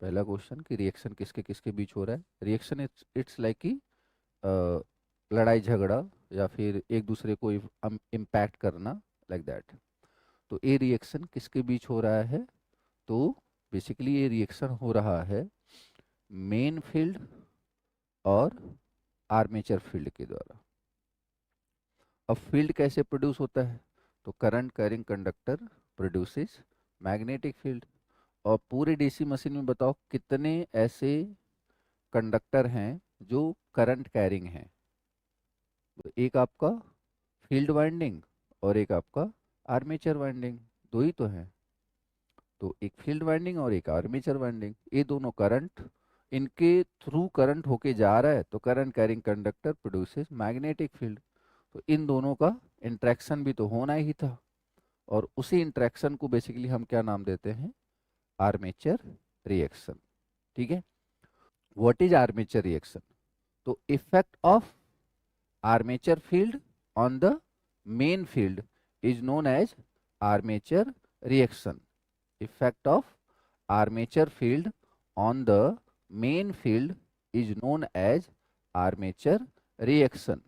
पहला क्वेश्चन कि रिएक्शन किसके किसके बीच हो रहा है। रिएक्शन इट्स लाइक कि लड़ाई झगड़ा या फिर एक दूसरे को इम्पैक्ट करना, लाइक दैट। तो ये रिएक्शन किसके बीच हो रहा है? तो बेसिकली ये रिएक्शन हो रहा है मेन फील्ड और आर्मेचर फील्ड के द्वारा। अब फील्ड कैसे प्रोड्यूस होता है? तो current carrying conductor produces magnetic field. और पूरे डीसी मशीन में बताओ कितने ऐसे कंडक्टर हैं जो करंट कैरिंग हैं? तो एक आपका फील्ड वाइंडिंग और एक आपका आर्मेचर वाइंडिंग, दो ही तो हैं। तो एक फील्ड वाइंडिंग और एक आर्मेचर वाइंडिंग, ये दोनों करंट, इनके थ्रू करंट होके जा रहा है, तो current carrying conductor produces magnetic field. तो इन दोनों का इंट्रैक्शन भी तो होना ही था, और उसी इंट्रैक्शन को बेसिकली हम क्या नाम देते हैं? Armature reaction. ठीक है। What is armature reaction? तो effect of armature field on the main field is known as armature reaction. Effect of armature field on the main field is known as armature reaction.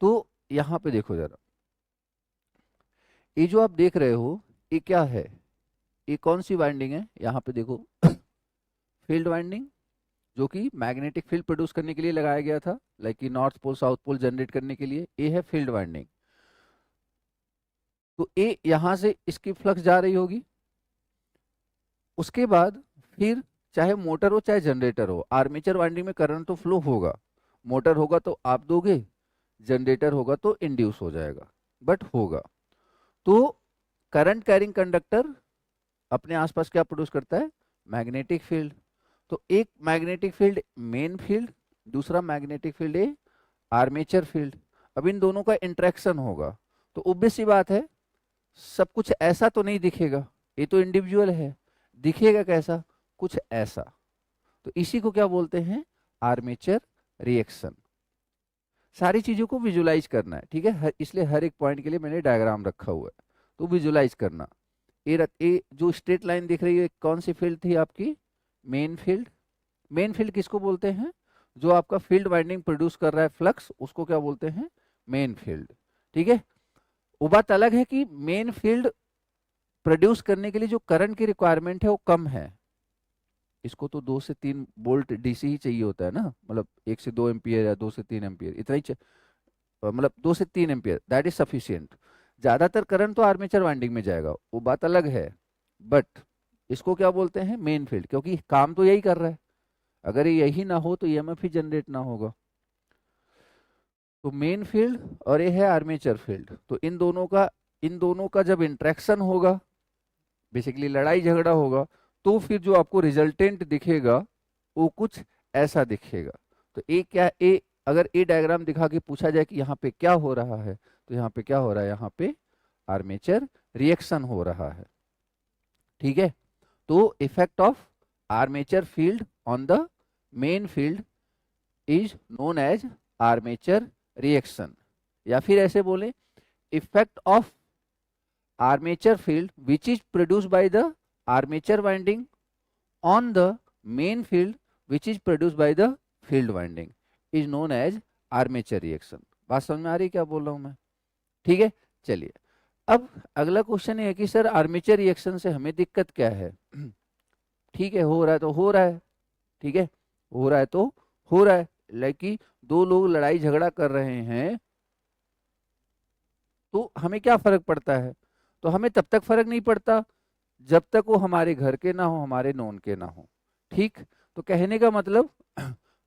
तो यहां पे देखो जरा, ये जो आप देख रहे हो ये क्या है? ये कौन सी वाइंडिंग है? यहाँ पे देखो फील्ड वाइंडिंग, जो कि मैग्नेटिक फील्ड प्रोड्यूस करने के लिए लगाया गया था, लाइक कि north pole south pole generate करने के लिए। ये है फील्ड वाइंडिंग। तो ये यहां से इसकी फ्लक्स जा रही होगी। उसके बाद फिर चाहे मोटर हो चाहे जनरेटर हो, आर्मेचर वाइंडिंग में करंट तो फ्लो होगा। मोटर होगा तो आप दोगे, जनरेटर होगा तो इंड्यूस हो जाएगा, बट होगा। तो करंट कैरिंग कंडक्टर अपने आसपास क्या प्रोड्यूस करता है? Magnetic field. तो एक मैग्नेटिक फील्ड मेन फील्ड, दूसरा मैग्नेटिक फील्ड है आर्मेचर फील्ड। अब इन दोनों का इंटरेक्शन होगा, तो ऑब्वियस सी बात है सब कुछ ऐसा तो नहीं दिखेगा, ये तो इंडिविजुअल है। दिखेगा कैसा? कुछ ऐसा। तो इसी को क्या बोलते हैं? Armature reaction. सारी चीजों को विजुलाइज करना है, ठीक है? इसलिए हर एक पॉइंट के लिए मैंने डायग्राम रखा हुआ है, तो विजुलाइज करना। ये जो स्ट्रेट लाइन दिख रही है कौन सी फील्ड थी आपकी? Main field. मेन फील्ड किसको बोलते हैं? जो आपका फील्ड वाइंडिंग प्रोड्यूस कर रहा है फ्लक्स, उसको क्या बोलते हैं? Main field. ठीक है। वो बात अलग है कि मेन फील्ड प्रोड्यूस करने के लिए जो करंट की रिक्वायरमेंट है वो कम है। इसको तो 2 से 3 वोल्ट डीसी ही चाहिए होता है ना, मतलब 1 से 2 एम्पियर या 2 से 3 एम्पियर, इतना ही मतलब 2 से 3 एम्पियर, दैट इज सफिशियंट। ज्यादातर करंट तो आर्मेचर वाइंडिंग में जाएगा, वो बात अलग है। बट इसको क्या बोलते हैं? मेन फील्ड, क्योंकि काम तो यही कर रहा है। अगर ये यही ना हो तो ईएमएफ ही जनरेट ना होगा। तो मेन फील्ड और ये है आर्मेचर फील्ड। तो इन दोनों का जब इंट्रैक्शन होगा, बेसिकली लड़ाई झगड़ा होगा, तो फिर जो आपको रिजल्टेंट दिखेगा वो कुछ ऐसा दिखेगा। तो ए क्या ए अगर ए डायग्राम दिखा के पूछा जाए कि यहाँ पे क्या हो रहा है, तो यहाँ पे क्या हो रहा है? यहाँ पे आर्मेचर रिएक्शन हो रहा है। ठीक है। तो effect of armature field on the main field is known as armature reaction. या फिर ऐसे बोले, effect of armature field which is produced by the armature winding on the main field which is produced by the field winding is known as armature reaction। बात समझ में आ रही है क्या बोल रहा हूं मैं? ठीक है। चलिए, अब अगला क्वेश्चन ये है कि सर आर्मेचर रिएक्शन से हमें दिक्कत क्या है? ठीक है, हो रहा है तो हो रहा है, ठीक है, हो रहा है तो हो रहा है। लाइक कि दो लोग लड़ाई झगड़ा कर रहे हैं, तो हमें क्या फर्क पड़ता है? तो हमें तब तक फर्क नहीं पड़ता जब तक वो हमारे घर के ना हो, हमारे नॉन के ना हो। ठीक। तो कहने का मतलब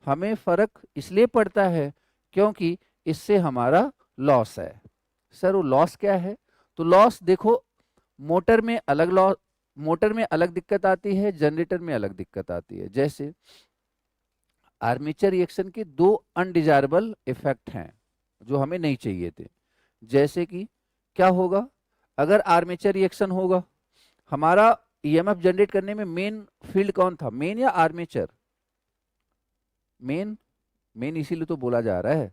हमें फर्क इसलिए पड़ता है क्योंकि इससे हमारा लॉस है। सर वो लॉस क्या है? तो लॉस देखो, मोटर में अलग लॉस, मोटर में अलग दिक्कत आती है, जनरेटर में अलग दिक्कत आती है। जैसे आर्मेचर रिएक्शन के दो अनडिजायरेबल इफेक्ट हैं जो हमें नहीं चाहिए थे। जैसे कि क्या होगा? अगर आर्मेचर रिएक्शन होगा, हमारा ईएमएफ जनरेट करने में मेन फील्ड कौन था? मेन या आर्मेचर? मेन। मेन इसीलिए तो बोला जा रहा है।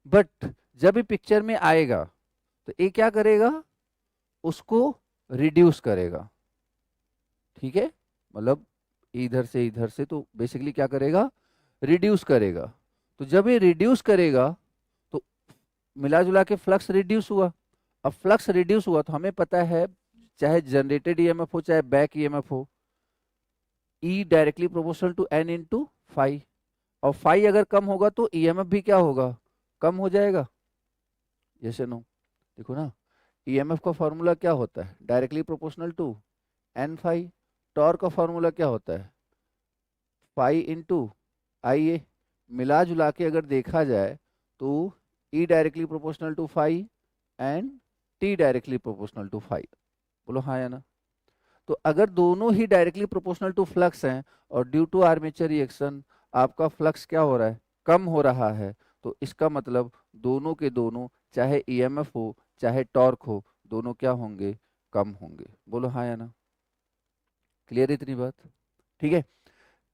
बट जब भी पिक्चर में आएगा तो ये क्या करेगा? उसको रिड्यूस करेगा। ठीक है, मतलब इधर से, तो बेसिकली क्या करेगा, रिड्यूस करेगा। तो जब ये रिड्यूस करेगा तो मिला जुला के फ्लक्स रिड्यूस हुआ। अब फ्लक्स रिड्यूस हुआ तो हमें पता है चाहे जनरेटेड ईएमएफ हो चाहे बैक ईएमएफ हो, E directly proportional to N into phi, और फाई अगर कम होगा तो ईएमएफ भी क्या होगा, कम हो जाएगा। जैसे नो, देखो ना, ईएमएफ का फॉर्मूला क्या होता है, directly proportional to N phi. Torque का फॉर्मूला क्या होता है, फाई इंटू आई ए। मिला जुला के अगर देखा जाए तो E directly proportional to phi and T directly proportional to phi. बोलो हाँ या ना। तो अगर दोनों ही डायरेक्टली प्रोपोर्शनल टू फ्लक्स हैं और ड्यू टू आर्मेचर रिएक्शन आपका फ्लक्स क्या हो रहा है, कम हो रहा है, तो इसका मतलब दोनों के दोनों, चाहे ईएमएफ हो चाहे टॉर्क हो, दोनों क्या होंगे, कम होंगे। बोलो हाँ या ना। क्लियर इतनी बात, ठीक है।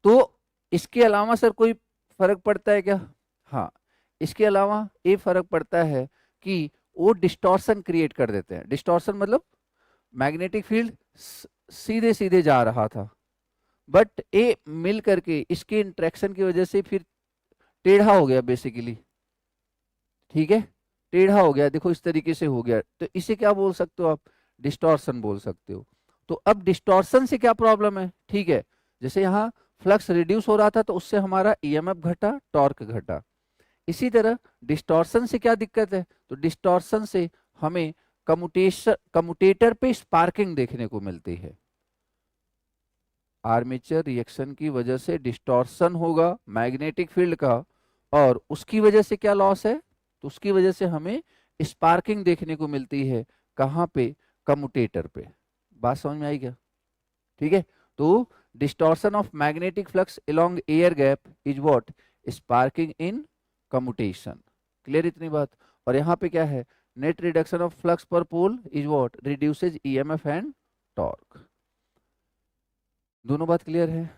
तो इसके अलावा सर कोई फर्क पड़ता है क्या? हाँ, इसके अलावा ये फर्क पड़ता है कि वो डिस्टॉर्शन क्रिएट कर देते हैं। डिस्टॉर्शन मतलब मैग्नेटिक फील्ड सीधे सीधे जा रहा था, बट ये मिल करके इसके इंट्रैक्शन की वजह से फिर टेढ़ा हो गया बेसिकली, ठीक है, टेढ़ा हो गया, देखो इस तरीके से हो गया। तो इसे क्या बोल सकते हो आप, डिस्टॉर्शन बोल सकते हो। तो अब डिस्टॉर्शन से क्या प्रॉब्लम है, ठीक है, जैसे यहाँ फ्लक्स रिड्यूस हो रहा था तो उससे हमारा ईएमएफ घटा, टॉर्क घटा। इसी तरह डिस्टॉर्शन से क्या दिक्कत है, तो डिस्टॉर्शन से हमें कम्यूटेटर पे स्पार्किंग देखने को मिलती है। आर्मेचर रिएक्शन की वजह से डिस्टॉर्शन होगा मैग्नेटिक फील्ड का, और उसकी वजह से क्या लॉस है, तो उसकी वजह से हमें स्पार्किंग देखने को मिलती है। कहाँ पे, कम्यूटेटर पे। बात समझ में आई क्या? ठीक है। तो distortion of magnetic flux along air gap is what, sparking in commutation. Clear इतनी बात। और यहाँ पे क्या है, नेट रिडक्शन ऑफ फ्लक्स पर pole is what, reduces EMF and torque. दोनों बात क्लियर है।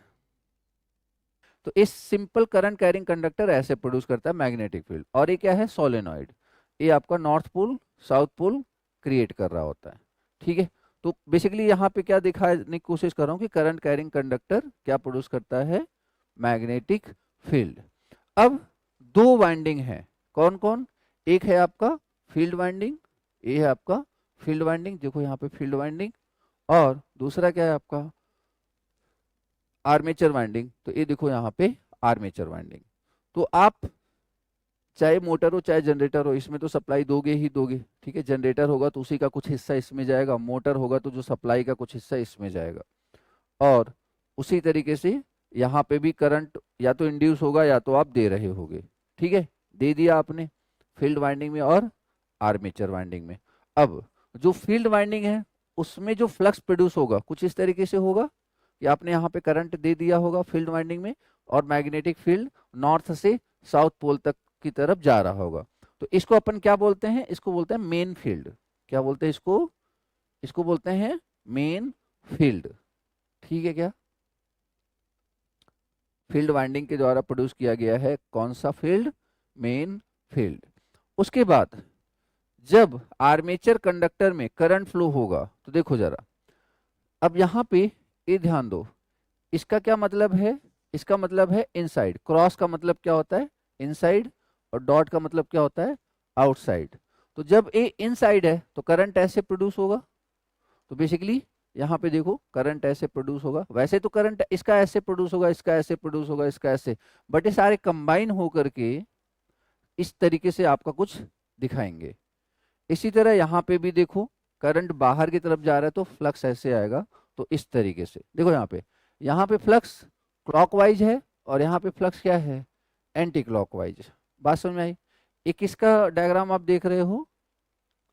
तो इस सिंपल करंट कैरिंग कंडक्टर ऐसे प्रोड्यूस करता है मैग्नेटिक फील्ड। और ये क्या है, सोलेनॉइड। ये आपका north pole south pole create कर रहा होता है, ठीक है। तो बेसिकली यहाँ पे क्या दिखाने की कोशिश कर रहा हूँ कि करंट कैरिंग कंडक्टर क्या प्रोड्यूस करता है, मैग्नेटिक फील्ड। अब दो वाइंडिंग है, कौन कौन, एक है आपका फील्ड वाइंडिंग, ये है आपका फील्ड वाइंडिंग, देखो यहाँ पे फील्ड वाइंडिंग, और दूसरा क्या है आपका आर्मेचर वाइंडिंग। तो ये देखो यहाँ पे आर्मेचर वाइंडिंग। तो आप चाहे मोटर हो चाहे जनरेटर हो, इसमें तो सप्लाई दोगे ही दोगे, ठीक है। जनरेटर होगा तो उसी का कुछ हिस्सा इसमें जाएगा, मोटर होगा तो जो सप्लाई का कुछ हिस्सा इसमें जाएगा। और उसी तरीके से यहाँ पे भी करंट या तो इंड्यूस होगा या तो आप दे रहे होगे, ठीक है। दे दिया आपने फील्ड वाइंडिंग में और आर्मेचर वाइंडिंग में। अब जो फील्ड वाइंडिंग है उसमें जो फ्लक्स प्रोड्यूस होगा कुछ इस तरीके से होगा कि आपने यहाँ पे करंट दे दिया होगा फील्ड वाइंडिंग में, और मैग्नेटिक फील्ड नॉर्थ से साउथ पोल तक की तरफ जा रहा होगा। तो इसको अपन क्या बोलते हैं, इसको बोलते हैं मेन फील्ड। क्या बोलते हैं इसको, इसको बोलते हैं मेन फील्ड, ठीक है। क्या फील्ड वाइंडिंग के द्वारा प्रोड्यूस किया गया है कौन सा फील्ड, मेन फील्ड। उसके बाद जब आर्मेचर कंडक्टर में करंट फ्लो होगा तो देखो जरा, अब यहाँ पे ये ध्यान दो, इसका क्या मतलब है, इसका मतलब है इनसाइड, क्रॉस का मतलब क्या होता है इनसाइड, और डॉट का मतलब क्या होता है आउटसाइड। तो जब ये इनसाइड है तो करंट ऐसे प्रोड्यूस होगा। तो बेसिकली यहाँ पे देखो करंट ऐसे प्रोड्यूस होगा, वैसे तो करंट इसका ऐसे प्रोड्यूस होगा, इसका ऐसे प्रोड्यूस होगा, इसका ऐसे, बट ये सारे कंबाइन होकर के इस तरीके से आपका कुछ दिखाएंगे। इसी तरह यहाँ पे भी देखो करंट बाहर की तरफ जा रहा है तो फ्लक्स ऐसे आएगा, तो इस तरीके से देखो यहाँ पे फ्लक्स क्लॉकवाइज है और यहाँ पे फ्लक्स क्या है एंटी क्लॉकवाइज। बात समझ में आई। एक इसका डायग्राम आप देख रहे हो,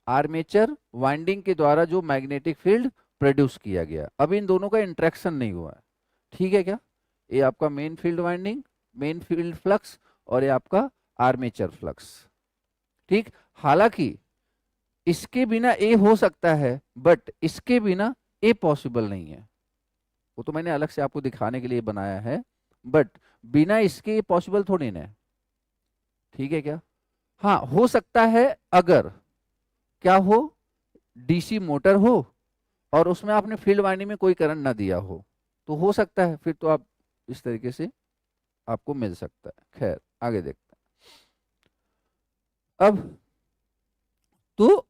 आर्मेचर वाइंडिंग के द्वारा जो मैग्नेटिक फील्ड प्रोड्यूस किया गया, अब इन दोनों का इंट्रैक्शन नहीं हुआ है, ठीक है। क्या ये आपका main field winding, main field flux, और ये आपका आर्मेचर फ्लक्स, ठीक। हालांकि इसके बिना ए हो सकता है बट इसके बिना ए पॉसिबल नहीं है, वो तो मैंने अलग से आपको दिखाने के लिए बनाया है, बट बिना इसके ये पॉसिबल थोड़ी ना है, ठीक है। क्या हाँ हो सकता है अगर क्या हो, डीसी मोटर हो और उसमें आपने फील्ड वाइंडिंग में कोई करंट ना दिया हो, तो हो सकता है, फिर तो आप इस तरीके से आपको मिल सकता है। खैर आगे देखते हैं। अब तो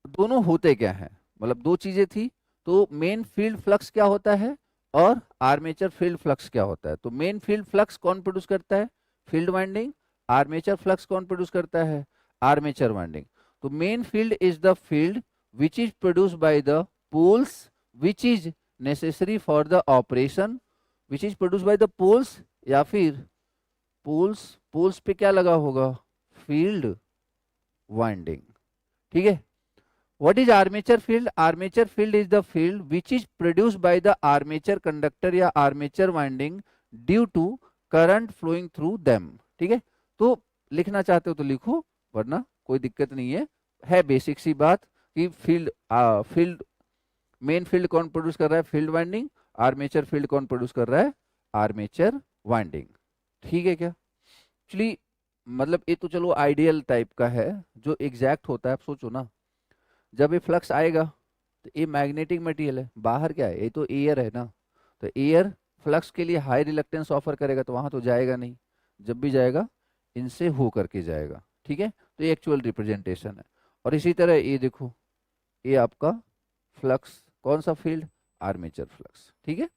दोनों होते क्या हैं, मतलब दो चीजें थी, तो मेन फील्ड फ्लक्स क्या होता है और आर्मेचर फील्ड फ्लक्स क्या होता है। तो मेन फील्ड फ्लक्स कौन प्रोड्यूस करता है, फील्ड वाइंडिंग। आर्मेचर फ्लक्स कौन प्रोड्यूस करता है, आर्मेचर वाइंडिंग। तो main field is the field which is produce by the poles which is necessary for the operation, which is produce by the poles, या फिर poles, poles पे क्या लगा होगा, फील्ड वाइंडिंग। ठीक है। What is armature field? Armature field is the field which is produced by the armature conductor या armature winding due to current flowing through them. ठीक है। तो लिखना चाहते हो तो लिखो, वरना कोई दिक्कत नहीं है बेसिक सी बात कि फील्ड मेन फील्ड कौन प्रोड्यूस कर रहा है, फील्ड वाइंडिंग। आर्मेचर फील्ड कौन प्रोड्यूस कर रहा है, आर्मेचर वाइंडिंग। ठीक है क्या। एक्चुअली मतलब ये तो चलो आइडियल टाइप का है, जो एग्जैक्ट होता है आप सोचो ना, जब ये फ्लक्स आएगा तो ये मैग्नेटिक मटेरियल है, बाहर क्या है, ये तो एयर है ना, तो एयर फ्लक्स के लिए हाई रिलक्टेंस ऑफर करेगा, तो वहां तो जाएगा नहीं, जब भी जाएगा इनसे हो करके जाएगा। ठीक है। तो ये एक्चुअल रिप्रेजेंटेशन है। और इसी तरह ये देखो, ये आपका फ्लक्स कौन सा फील्ड, आर्मेचर फ्लक्स। ठीक है।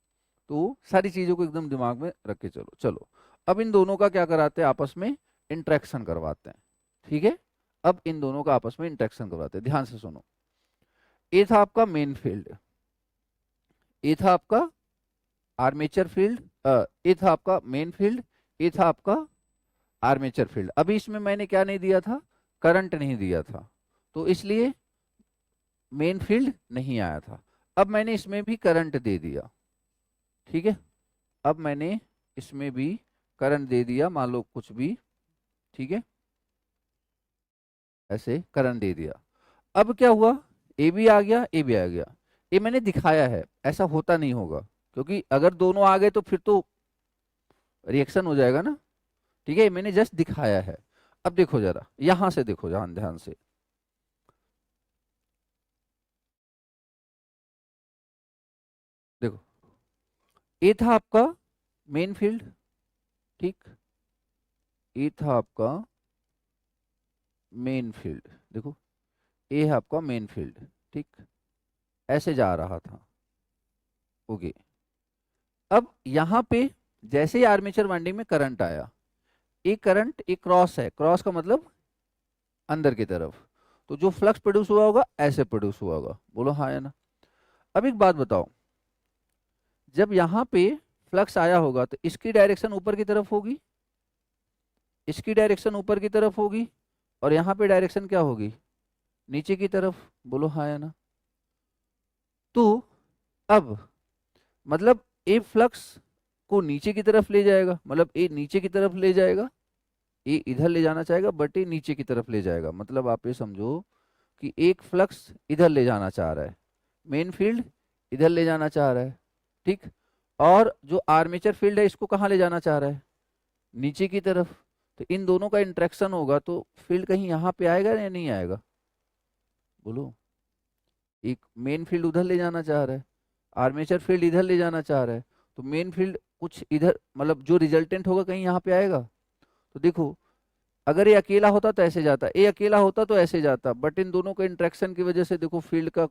तो सारी चीजों को एकदम दिमाग में रख के चलो। चलो अब इन दोनों का क्या कराते हैं, आपस में इंट्रैक्शन करवाते हैं। ठीक है। अब इन दोनों का आपस में इंट्रैक्शन करवाते हैं, ध्यान से सुनो। ये था आपका मेन फील्ड, ये था आपका आर्मेचर फील्ड, ये था आपका मेन फील्ड, ये था आपका आर्मेचर फील्ड। अभी इसमें मैंने क्या नहीं दिया था, करंट नहीं दिया था, तो इसलिए मेन फील्ड नहीं आया था। अब मैंने इसमें भी करंट दे दिया। ठीक है। अब मैंने इसमें भी करंट दे दिया, मान लो कुछ भी। ठीक है। ऐसे करंट दे दिया। अब क्या हुआ, ए भी आ गया, ए भी आ गया। ये मैंने दिखाया है, ऐसा होता नहीं होगा, क्योंकि अगर दोनों आ गए तो फिर तो रिएक्शन हो जाएगा ना। ठीक है। ये मैंने जस्ट दिखाया है। अब देखो जरा, यहां से देखो, ध्यान ध्यान से देखो, ये था आपका मेन फील्ड। ठीक, ये था आपका मेन फील्ड। देखो ये है आपका मेन फील्ड। ठीक, ऐसे जा रहा था। ओके। अब यहाँ पे जैसे ही आर्मेचर वाइंडिंग में करंट आया, एक करंट एक क्रॉस है, क्रॉस का मतलब अंदर की तरफ, तो जो फ्लक्स प्रोड्यूस हुआ होगा ऐसे प्रोड्यूस हुआ होगा। बोलो हाँ या ना। अब एक बात बताओ, जब यहाँ पे फ्लक्स आया होगा तो इसकी डायरेक्शन ऊपर की तरफ होगी, इसकी डायरेक्शन ऊपर की तरफ होगी, और यहाँ पे डायरेक्शन क्या होगी, नीचे की तरफ। बोलो हाँ या ना। तो अब मतलब ए फ्लक्स को नीचे की तरफ ले जाएगा, मतलब ए नीचे की तरफ ले जाएगा, ए इधर ले जाना चाहेगा, बट ए नीचे की तरफ ले जाएगा। मतलब आप ये समझो कि एक फ्लक्स इधर ले जाना चाह रहा है, मेन फील्ड इधर ले जाना चाह रहा है। ठीक, और जो आर्मेचर फील्ड है इसको कहाँ ले जाना चाह रहा है, नीचे की तरफ। तो इन दोनों का इंट्रैक्शन होगा तो फील्ड कहीं यहाँ पे आएगा या नहीं आएगा, बोलो। एक मेन फील्ड उधर ले जाना चाह रहा है, आर्मेचर फील्ड इधर ले जाना चाह रहा है, तो मेन फील्ड कुछ इधर, मतलब जो रिजल्टेंट होगा कहीं यहाँ पे आएगा। तो देखो, अगर ये अकेला होता तो ऐसे जाता, ये अकेला होता तो ऐसे जाता, बट इन दोनों के इंट्रैक्शन की वजह से देखो फील्ड का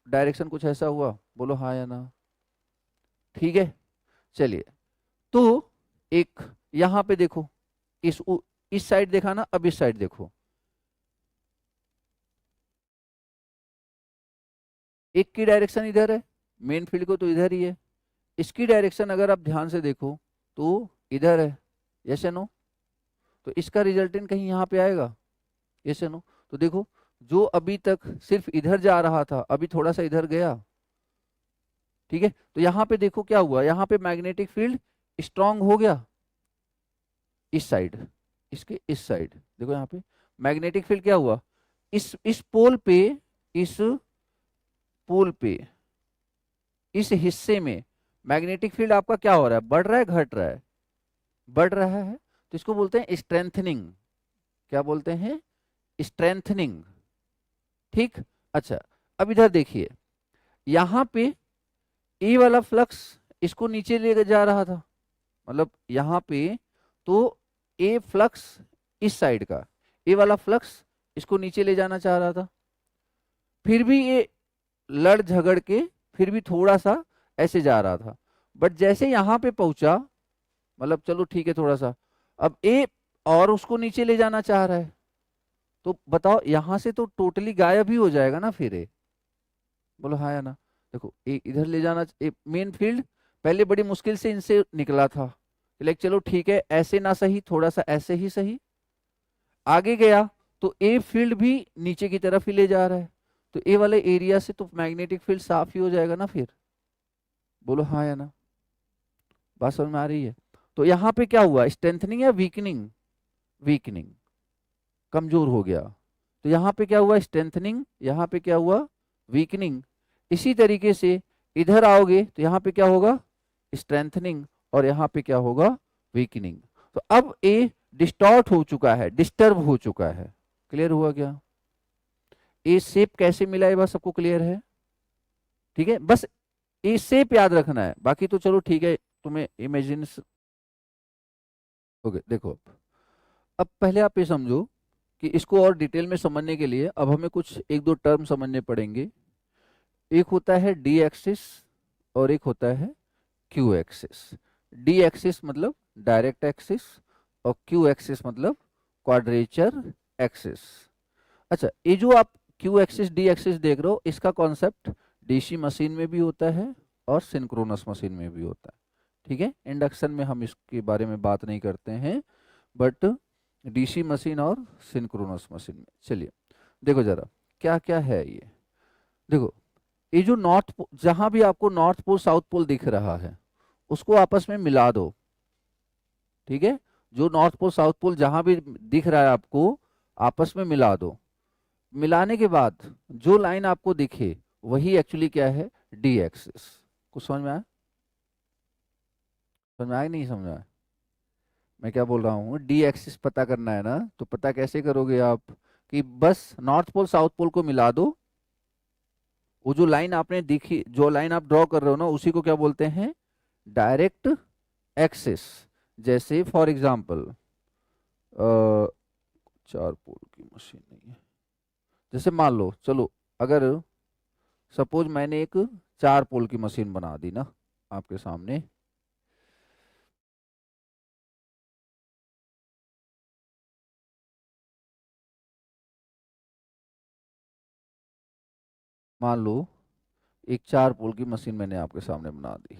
डायरेक्शन कुछ ऐसा हुआ। बोलो हाँ या ना। ठीक है। चलिए, तो एक यहाँ पे देखो, इस साइड देखा ना, अब इस साइड देखो, एक की डायरेक्शन इधर है, मेन फील्ड को तो इधर ही है, इसकी डायरेक्शन अगर आप ध्यान से देखो तो इधर है। यस या नो। तो इसका रिजल्टेंट कहीं यहाँ पे आएगा, यस या नो। तो देखो, जो अभी तक सिर्फ इधर जा रहा था अभी थोड़ा सा इधर गया। ठीक है। तो यहाँ पे देखो क्या हुआ, यहाँ पे मैग्नेटिक फील्ड स्ट्रांग हो गया, इस साइड, इसके इस साइड देखो, यहाँ पे मैग्नेटिक फील्ड क्या हुआ, इस पोल पे, इस पोल पे, इस हिस्से में मैग्नेटिक फील्ड आपका क्या हो रहा है, बढ़ रहा है घट रहा है, बढ़ रहा है। तो इसको बोलते हैं स्ट्रेंथनिंग। क्या बोलते हैं, स्ट्रेंथनिंग। ठीक। अच्छा, अब इधर देखिए, यहाँ पे ए वाला फ्लक्स इसको नीचे ले जा रहा था, मतलब यहाँ पे तो ए फ्लक्स इस साइड का, ए वाला फ्लक्स इसको नीचे ले जाना चाह रहा था, फिर भी ये लड़ झगड़ के फिर भी थोड़ा सा ऐसे जा रहा था, बट जैसे यहाँ पे पहुंचा, मतलब चलो ठीक है थोड़ा सा, अब ए और उसको नीचे ले जाना चाह रहा है, तो बताओ यहां से तो टोटली गायब ही हो जाएगा ना फिर ए। बोलो हाँ या ना। देखो ए इधर ले जाना, मेन फील्ड पहले बड़ी मुश्किल से इनसे निकला था, लेकिन चलो ठीक है ऐसे ना सही, थोड़ा सा ऐसे ही सही, आगे गया तो ए फील्ड भी नीचे की तरफ ही ले जा रहा है, तो ए वाले एरिया से तो मैग्नेटिक फील्ड साफ ही हो जाएगा ना फिर। बोलो हाँ या ना, बात समझ में आ रही है। तो यहाँ पे क्या हुआ, स्ट्रेंथनिंग या वीकनिंग, वीकनिंग, कमजोर हो गया। तो यहाँ पे क्या हुआ, स्ट्रेंथनिंग, यहाँ पे क्या हुआ, वीकनिंग। इसी तरीके से इधर आओगे तो यहाँ पे क्या होगा, स्ट्रेंथनिंग, और यहाँ पे क्या होगा, वीकनिंग। तो अब ए डिस्टॉर्ट हो चुका है, डिस्टर्ब हो चुका है। क्लियर हुआ क्या, ए शेप कैसे मिला है, बस सबको क्लियर है। ठीक है, बस ए शेप याद रखना है, बाकी तो चलो ठीक है, तुम्हें इमेजिन। ओके देखो, अब पहले आप ये समझो कि इसको और डिटेल में समझने के लिए अब हमें कुछ एक दो टर्म समझने पड़ेंगे। एक होता है डी एक्सिस और एक होता है क्यू एक्सिस। डी एक्सिस मतलब डायरेक्ट एक्सिस और क्यू एक्सिस मतलब क्वाड्रेचर एक्सिस। अच्छा, ये जो आप क्यू एक्सिस डी एक्सिस देख रहे हो, इसका कॉन्सेप्ट डीसी मशीन में भी होता है और सिंक्रोनस मशीन में भी होता है। ठीक है, इंडक्शन में हम इसके बारे में बात नहीं करते हैं, बट डीसी मशीन और सिंक्रोनस मशीन में। चलिए देखो जरा क्या क्या है ये। देखो ये जो नॉर्थ, जहां भी आपको नॉर्थ पोल साउथ पोल दिख रहा है उसको आपस में मिला दो। ठीक है, जो नॉर्थ पोल साउथ पोल जहां भी दिख रहा है आपको आपस में मिला दो। मिलाने के बाद जो लाइन आपको दिखे वही एक्चुअली क्या है, डी एक्सिस। कुछ समझ में आया, समझ में आया नहीं समझ में आया, मैं क्या बोल रहा हूँ, डी एक्सिस पता करना है ना, तो पता कैसे करोगे आप, कि बस नॉर्थ पोल साउथ पोल को मिला दो। वो जो लाइन आपने दिखी, जो लाइन आप ड्रॉ कर रहे हो ना, उसी को क्या बोलते हैं, डायरेक्ट एक्सिस। जैसे फॉर एग्जांपल 4 पोल की मशीन नहीं है, जैसे मान लो, चलो अगर सपोज मैंने एक 4 पोल की मशीन बना दी ना आपके सामने, मान लो एक 4 पोल की मशीन मैंने आपके सामने बना दी,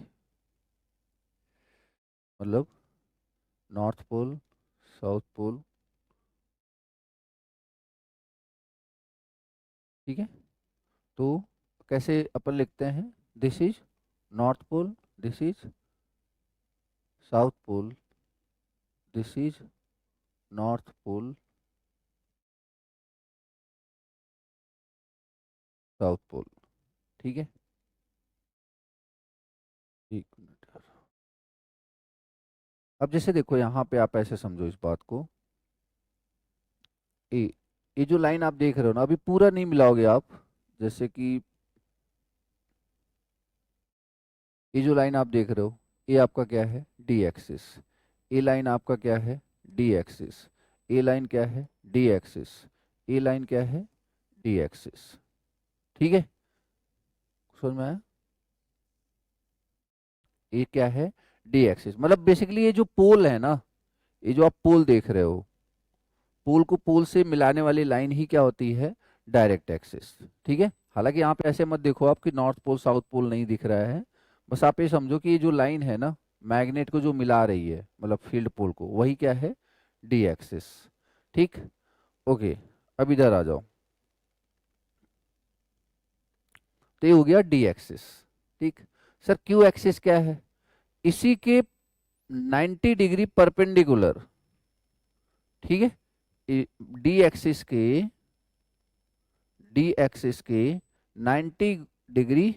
मतलब नॉर्थ पोल साउथ पोल। ठीक है, तो कैसे अपन लिखते हैं, this is north pole, this is south pole, this is north pole, south pole. ठीक है, एक मिनट यार। अब जैसे देखो यहाँ पे आप ऐसे समझो इस बात को, ए ये जो लाइन आप देख रहे हो ना, अभी पूरा नहीं मिलाओगे आप, जैसे कि ये जो लाइन आप देख रहे हो, ये आपका क्या है, डी एक्सिस। ए लाइन आपका क्या है, डी एक्सिस। ए लाइन क्या है, डी एक्सिस। ए लाइन क्या है, डी एक्सिस। ठीक है, समझ में आया, ये क्या है, डी एक्सिस। मतलब बेसिकली ये जो पोल है ना, ये जो आप पोल देख रहे हो, पोल को पोल से मिलाने वाली लाइन ही क्या होती है, डायरेक्ट एक्सिस। ठीक है, हालांकि यहाँ पे ऐसे मत देखो आप कि नॉर्थ पोल साउथ पोल नहीं दिख रहा है, बस आप ये समझो कि ये जो लाइन है ना, मैग्नेट को जो मिला रही है, मतलब फील्ड पोल को, वही क्या है, डी एक्सिस। ठीक, ओके, अब इधर आ जाओ, तो ये हो गया डी एक्सिस। ठीक, सर क्यू एक्सिस क्या है, इसी के 90 डिग्री परपेंडिकुलर। ठीक है, डी एक्सिस के 90 डिग्री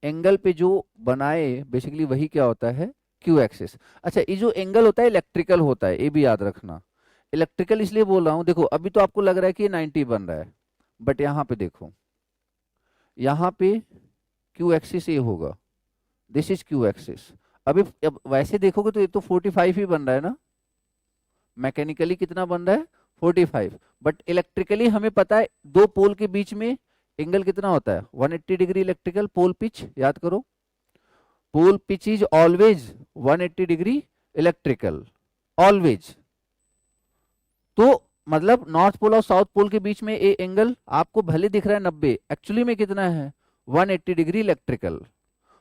एंगल पे जो बनाए, बेसिकली वही क्या होता है, क्यू एक्सिस। अच्छा, ये जो एंगल होता है इलेक्ट्रिकल होता है, ये भी याद रखना। इलेक्ट्रिकल इसलिए बोल रहा हूँ, देखो अभी तो आपको लग रहा है कि ये 90 बन रहा है, बट यहाँ पे देखो, यहाँ पे क्यू एक्सिस ये होगा, दिस इज क्यू एक्सिस। अभी अब वैसे देखोगे तो ये तो 45 ही बन रहा है ना, मैकेनिकली कितना बन रहा है 45, बट इलेक्ट्रिकली हमें पता है दो पोल के बीच में एंगल कितना होता है 180 डिग्री इलेक्ट्रिकल पोल पिच, याद करो pole pitch is always 180 degree electrical, always. तो मतलब नॉर्थ पोल और साउथ पोल के बीच में ये एंगल आपको भले दिख रहा है 90, एक्चुअली में कितना है 180 डिग्री इलेक्ट्रिकल।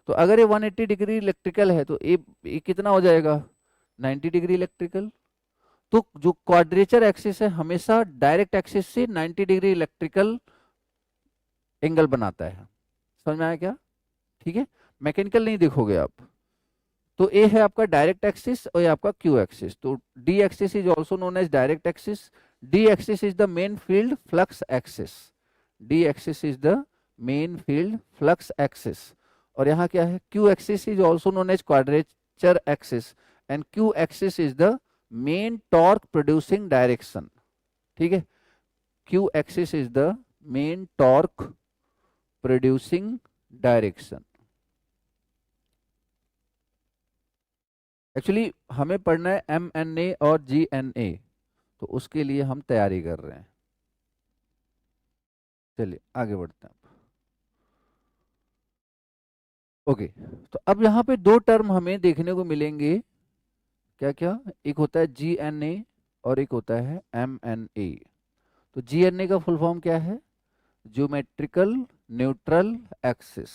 तो अगर ये 180 डिग्री इलेक्ट्रिकल है तो ये कितना हो जाएगा 90 डिग्री इलेक्ट्रिकल। तो जो क्वाड्रेचर एक्सिस है हमेशा डायरेक्ट एक्सिस से 90 डिग्री इलेक्ट्रिकल एंगल बनाता है। समझ में आया क्या? ठीक है, मैकेनिकल नहीं देखोगे आप। तो ए है आपका डायरेक्ट एक्सिस और ये आपका क्यू एक्सिस। तो D axis is also known as direct axis. D axis is the main field flux axis. D axis is the main field flux axis. और यहाँ क्या है Q axis is also known as quadrature axis and Q axis is the main torque producing direction. ठीक है, Q axis is the main torque producing direction. Actually हमें पढ़ना है MNA और GNA, तो उसके लिए हम तैयारी कर रहे हैं। चलिए आगे बढ़ते हैं। ओके, तो अब यहाँ पे दो टर्म हमें देखने को मिलेंगे, क्या क्या, एक होता है GNA और एक होता है MNA। तो GNA का फुल फॉर्म क्या है, ज्योमेट्रिकल न्यूट्रल एक्सिस।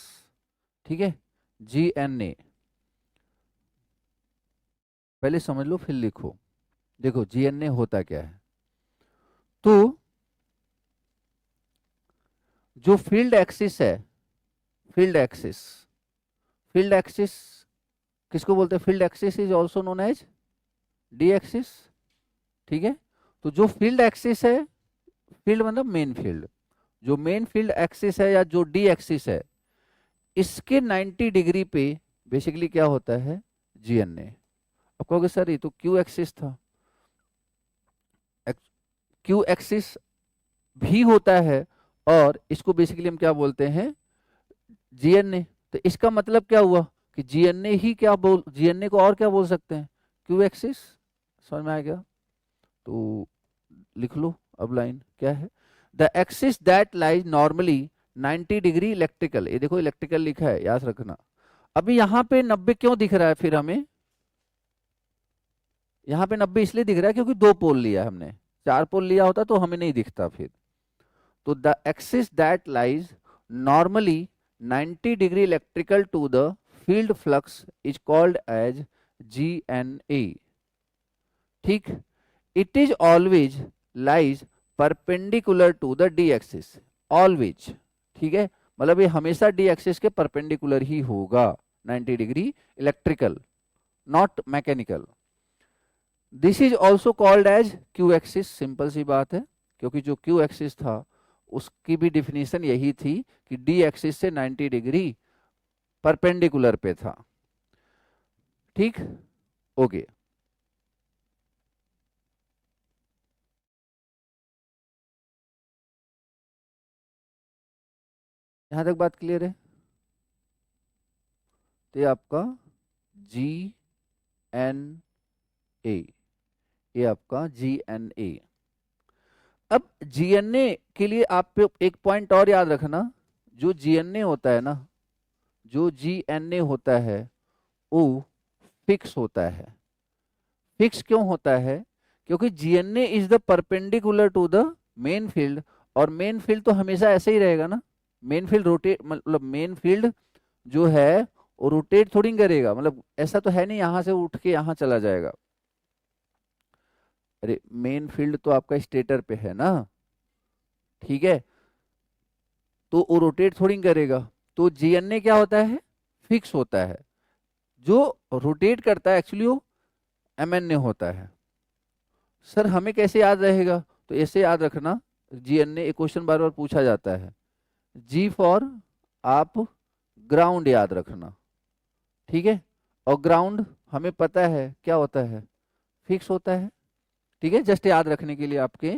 ठीक है, GNA पहले समझ लो फिर लिखो। देखो GNA होता क्या है, तो जो फील्ड एक्सिस है, फील्ड एक्सिस, फील्ड एक्सिस किसको बोलते हैं, field axis is also known as D axis. ठीक है, तो जो फील्ड एक्सिस है, फील्ड मतलब मेन फील्ड, जो मेन फील्ड एक्सिस है या जो डी एक्सिस है, इसके 90 डिग्री पे बेसिकली क्या होता है GNA। अब कहोगे सर ये तो क्यू एक्सिस था, क्यू एक्सिस भी होता है और इसको बेसिकली हम क्या बोलते हैं GNA। तो इसका मतलब क्या हुआ कि GNA ही क्या बोल, GNA को और क्या बोल सकते हैं क्यू एक्सिस। समझ में आ गया? तो लिख लो अब लाइन क्या है, the axis that lies normally 90 degree electrical. ये देखो इलेक्ट्रिकल लिखा है, याद रखना। अभी यहाँ पे 90 क्यों दिख रहा है फिर हमें, यहाँ पे 90 इसलिए दिख रहा है क्योंकि दो पोल लिया है हमने, चार पोल लिया होता तो हमें नहीं दिखता फिर। तो the axis that lies normally 90 degree electrical to the field flux is called as GNA। ठीक, it is always lies perpendicular to the D axis, always. ठीक है, मतलब ये हमेशा डी एक्सिस के परपेंडिकुलर ही होगा 90 degree electrical, not mechanical. This is also called as Q axis. Simple सी बात है, क्योंकि जो क्यू एक्सिस था उसकी भी डिफिनीशन यही थी कि डी एक्सिस से 90 डिग्री परपेंडिकुलर पे था। ठीक, ओके। यहां तक बात क्लियर है? तो ये आपका GNA, ये आपका GNA। अब GNA के लिए आप पे एक पॉइंट और याद रखना, जो GNA होता है ना, जो GNA होता है वो फिक्स होता है। फिक्स क्यों होता है, क्योंकि GNA is the perpendicular to the main field, और मेन फील्ड तो हमेशा ऐसे ही रहेगा ना। मेन फील्ड रोटेट, मतलब मेन फील्ड जो है वो रोटेट थोड़ी करेगा, मतलब ऐसा तो है नहीं यहाँ से उठ के यहाँ चला जाएगा। अरे मेन फील्ड तो आपका स्टेटर पे है ना, ठीक है, तो वो रोटेट थोड़ी करेगा। तो GNA क्या होता है, फिक्स होता है। जो रोटेट करता है एक्चुअली वो MNA होता है। सर हमें कैसे याद रहेगा, तो ऐसे याद रखना, GNA एक क्वेश्चन बार बार पूछा जाता है, G फॉर आप ग्राउंड याद रखना। ठीक है, और ग्राउंड हमें पता है क्या होता है, फिक्स होता है। ठीक है, जस्ट याद रखने के लिए आपके,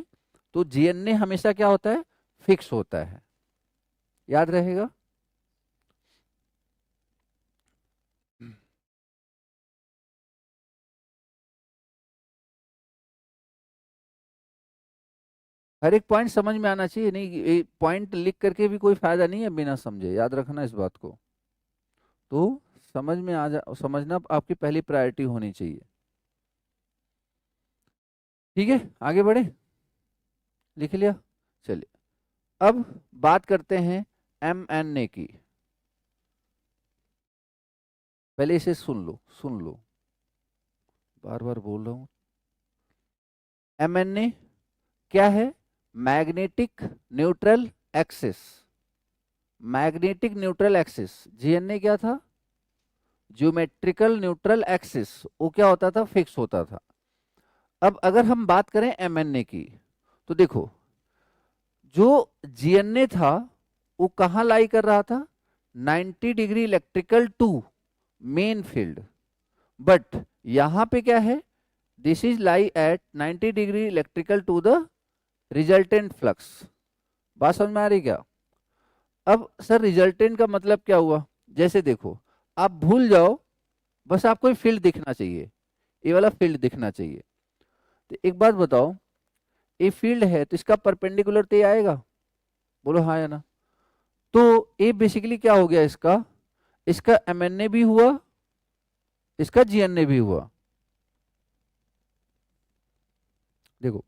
तो GNA हमेशा क्या होता है, फिक्स होता है, याद रहेगा। हर एक पॉइंट समझ में आना चाहिए, नहीं पॉइंट लिख करके भी कोई फायदा नहीं है बिना समझे, याद रखना इस बात को। तो समझ में आ जा, समझना आपकी पहली प्रायोरिटी होनी चाहिए। ठीक है, आगे बढ़े, लिख लिया। चलिए, अब बात करते हैं mNA की। पहले इसे सुन लो, सुन लो, बार बार बोल रहा हूं। mNA क्या है? Magnetic neutral axis. Magnetic neutral axis. GNA क्या था? Geometrical neutral axis. वो क्या होता था? फिक्स होता था। अब अगर हम बात करें एमएनए की, तो देखो, जो जीएनए था वो कहाँ लाई कर रहा था? 90 degree electrical to main field. But यहां पे क्या है? This is lie at 90 degree electrical to the resultant flux. बात समझ में आ रही क्या? अब सर रिजल्टेंट का मतलब क्या हुआ? जैसे देखो, आप भूल जाओ, बस आपको फील्ड दिखना चाहिए, ये वाला फील्ड दिखना चाहिए। तो एक बात बताओ, ये फील्ड है तो इसका परपेंडिकुलर तो ये आएगा, बोलो हाँ या ना। तो ये बेसिकली क्या हो गया इसका? इसका एमएनए भी हुआ, इसका जीएनए भी हुआ। देखो,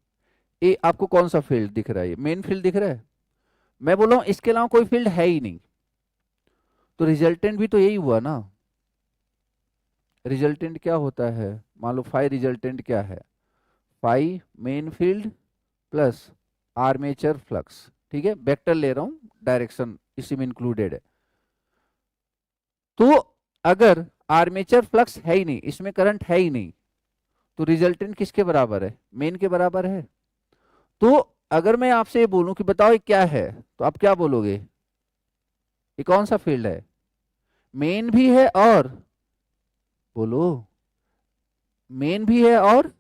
ये आपको कौन सा फील्ड दिख रहा है? ये मेन फील्ड दिख रहा है। मैं बोल रहा हूं इसके अलावा कोई फील्ड है ही नहीं, तो रिजल्टेंट भी तो यही हुआ ना। रिजल्टेंट क्या होता है? मान लो फाई रिजल्टेंट क्या है? Phi main field plus armature flux. ठीक है, वेक्टर ले रहा हूं, डायरेक्शन इसी में इंक्लूडेड है। तो अगर आर्मेचर फ्लक्स है ही नहीं, इसमें करंट है ही नहीं, तो रिजल्टेंट किसके बराबर है? मेन के बराबर है। तो अगर मैं आपसे ये बोलूं कि बताओ ये क्या है, तो आप क्या बोलोगे? ये कौन सा फील्ड है? मेन भी है और, बोलो, मेन भी है और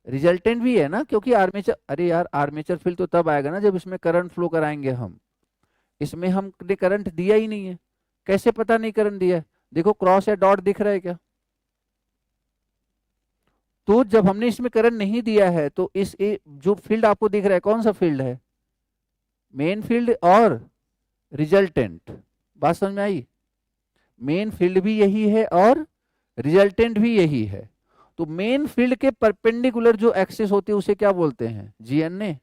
रिजल्टेंट भी है ना, क्योंकि आर्मेचर, अरे यार आर्मेचर फील्ड तो तब आएगा ना जब इसमें करंट फ्लो कराएंगे हम। इसमें हमने करंट दिया ही नहीं है, कैसे पता नहीं करंट दिया है? देखो क्रॉस या डॉट दिख रहा है क्या? तो जब हमने इसमें करंट नहीं दिया है तो जो फील्ड आपको दिख रहा है कौन सा फील्ड है? मेन फील्ड और रिजल्टेंट। बात समझ में आई? मेन फील्ड भी यही है और रिजल्टेंट भी यही है। तो मेन फील्ड के परपेंडिकुलर जो एक्सिस होती है उसे क्या बोलते हैं? जीएनए।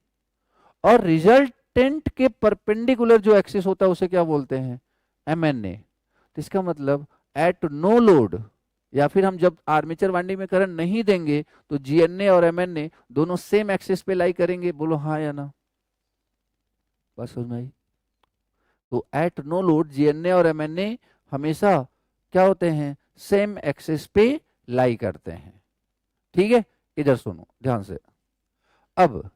और रिजल्टेंट के परपेंडिकुलर जो एक्सिस होता है उसे क्या बोलते हैं? एमएनए। तो इसका मतलब एट नो लोड, या फिर हम जब आर्मेचर वाइंडिंग में करंट नहीं देंगे तो जीएनए और एमएनए दोनों सेम एक्सिस पे लाई करेंगे, बोलो हाँ या ना। बस समझ में आई? तो एट नो लोड जीएनए और एमएनए हमेशा क्या होते हैं? सेम एक्सिस पे लाई करते हैं। ठीक है, इधर सुनो ध्यान से। अब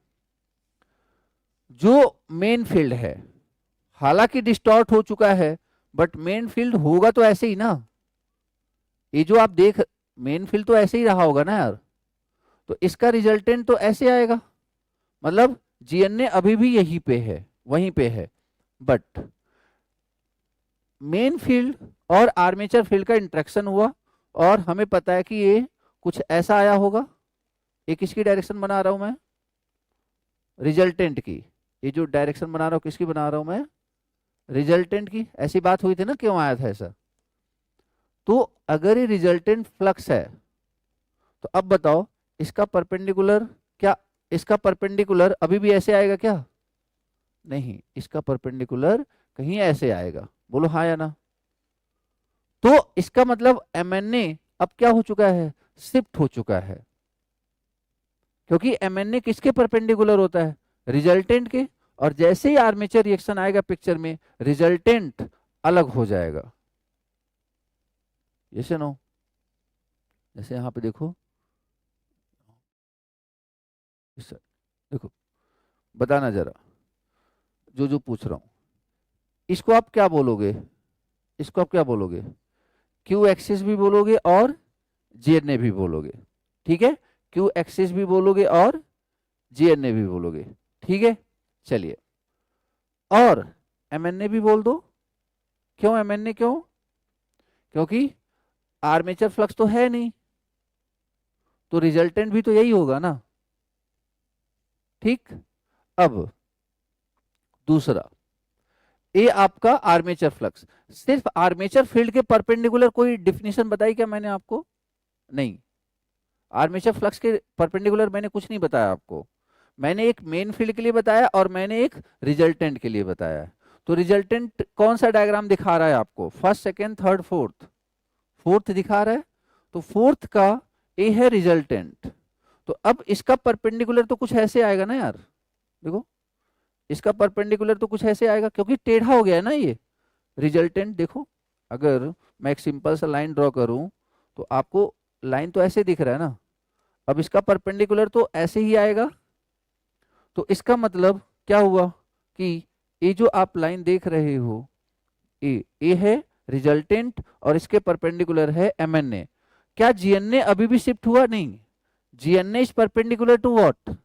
जो मेन फील्ड है, हालांकि डिस्टॉर्ट हो चुका है, बट मेन फील्ड होगा तो ऐसे ही ना। ये जो आप देख, मेन फील्ड तो ऐसे ही रहा होगा ना यार, तो इसका रिजल्टेंट तो ऐसे आएगा। मतलब जीएनए अभी भी यहीं पे है, वहीं पे है, बट मेन फील्ड और आर्मेचर फील्ड का इंटरेक्शन हुआ, और हमें पता है कि ये कुछ ऐसा आया होगा। ये किसकी डायरेक्शन बना रहा हूं मैं? रिजल्टेंट की। ये जो डायरेक्शन बना रहा हूं किसकी बना रहा हूं मैं? रिजल्टेंट की। ऐसी बात हुई थी ना, क्यों आया था ऐसा? तो अगर ये रिजल्टेंट फ्लक्स है, तो अब बताओ इसका परपेंडिकुलर क्या? इसका परपेंडिकुलर अभी भी ऐसे आएगा क्या? नहीं, इसका परपेंडिकुलर कहीं ऐसे आएगा, बोलो हाँ या ना। तो इसका मतलब एमएनए अब क्या हो चुका है? शिफ्ट हो चुका है, क्योंकि एमएनए किसके परपेंडिकुलर होता है? रिजल्टेंट के। और जैसे ही आर्मेचर रिएक्शन आएगा पिक्चर में, रिजल्टेंट अलग हो जाएगा। यस या नो? जैसे यहां पे देखो, देखो, बताना जरा, जो जो पूछ रहा हूं, इसको आप क्या बोलोगे? इसको आप क्या बोलोगे? क्यू एक्सिस भी बोलोगे और जीएनए भी बोलोगे। ठीक है, क्यू एक्सिस भी बोलोगे और जीएनए भी बोलोगे। ठीक है, चलिए, और एमएनए भी बोल दो। क्यों एमएनए? क्यों? क्योंकि आर्मेचर फ्लक्स तो है नहीं, तो रिजल्टेंट भी तो यही होगा ना। ठीक। अब दूसरा, ये आपका आर्मेचर फ्लक्स। सिर्फ आर्मेचर फील्ड के परपेंडिकुलर कोई डिफिनीशन बताई क्या मैंने आपको? नहीं, आर्मेचर फ्लक्स के परपेंडिकुलर मैंने कुछ नहीं बताया आपको। मैंने एक मेन फील्ड के लिए बताया और मैंने एक रिजल्टेंट के लिए बताया। तो रिजल्टेंट कौन सा डायग्राम दिखा रहा है आपको? First, second, third, fourth? Fourth दिखा रहा है। तो फोर्थ का ए है रिजल्टेंट। तो अब इसका परपेंडिकुलर तो कुछ ऐसे आएगा ना यार, देखो इसका परपेंडिकुलर तो कुछ ऐसे आएगा, क्योंकि टेढ़ा हो गया है ना ये रिजल्टेंट। देखो अगर मैं एक सिंपल सा लाइन ड्रॉ करूं तो आपको लाइन तो ऐसे दिख रहा है ना, अब इसका परपेंडिकुलर तो ऐसे ही आएगा। तो इसका मतलब क्या हुआ कि ये जो आप लाइन देख रहे हो, ए है रिजल्टेंट और इसके परपेंडिकुलर है एमएनए। क्या जीएनए अभी भी शिफ्ट हुआ? नहीं, GNA is perpendicular to what?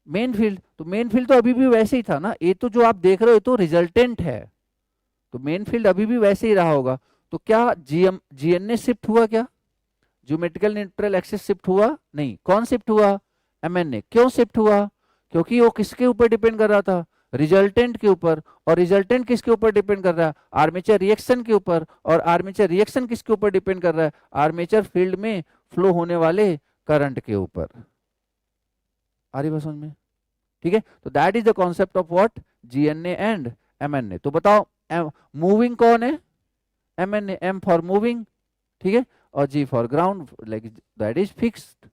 Main field. तो मेन फील्ड तो अभी भी वैसे ही था ना, ये तो जो आप देख रहे हो ये तो रिजल्टेंट है, तो मेन फील्ड अभी भी वैसे ही रहा होगा। तो क्या जीएनए शिफ्ट हुआ? क्या ज्योमेट्रिकल न्यूट्रल एक्सिस शिफ्ट हुआ? नहीं। कौन शिफ्ट हुआ? एमएनए। क्यों शिफ्ट हुआ? क्योंकि वो किसके ऊपर डिपेंड कर रहा था? रिजल्टेंट के ऊपर। और रिजल्टेंट किसके ऊपर डिपेंड कर रहा है? आर्मेचर रिएक्शन के ऊपर। और आर्मेचर रिएक्शन किसके ऊपर डिपेंड कर रहा है? आर्मेचर फील्ड में फ्लो होने वाले करंट के ऊपर। आ रही बात समझ में? ठीक है, तो that is the concept of what? GNA and MNA. तो बताओ मूविंग कौन है? एमएनए। एम फॉर मूविंग, ठीक है, और G for ground, like that is fixed.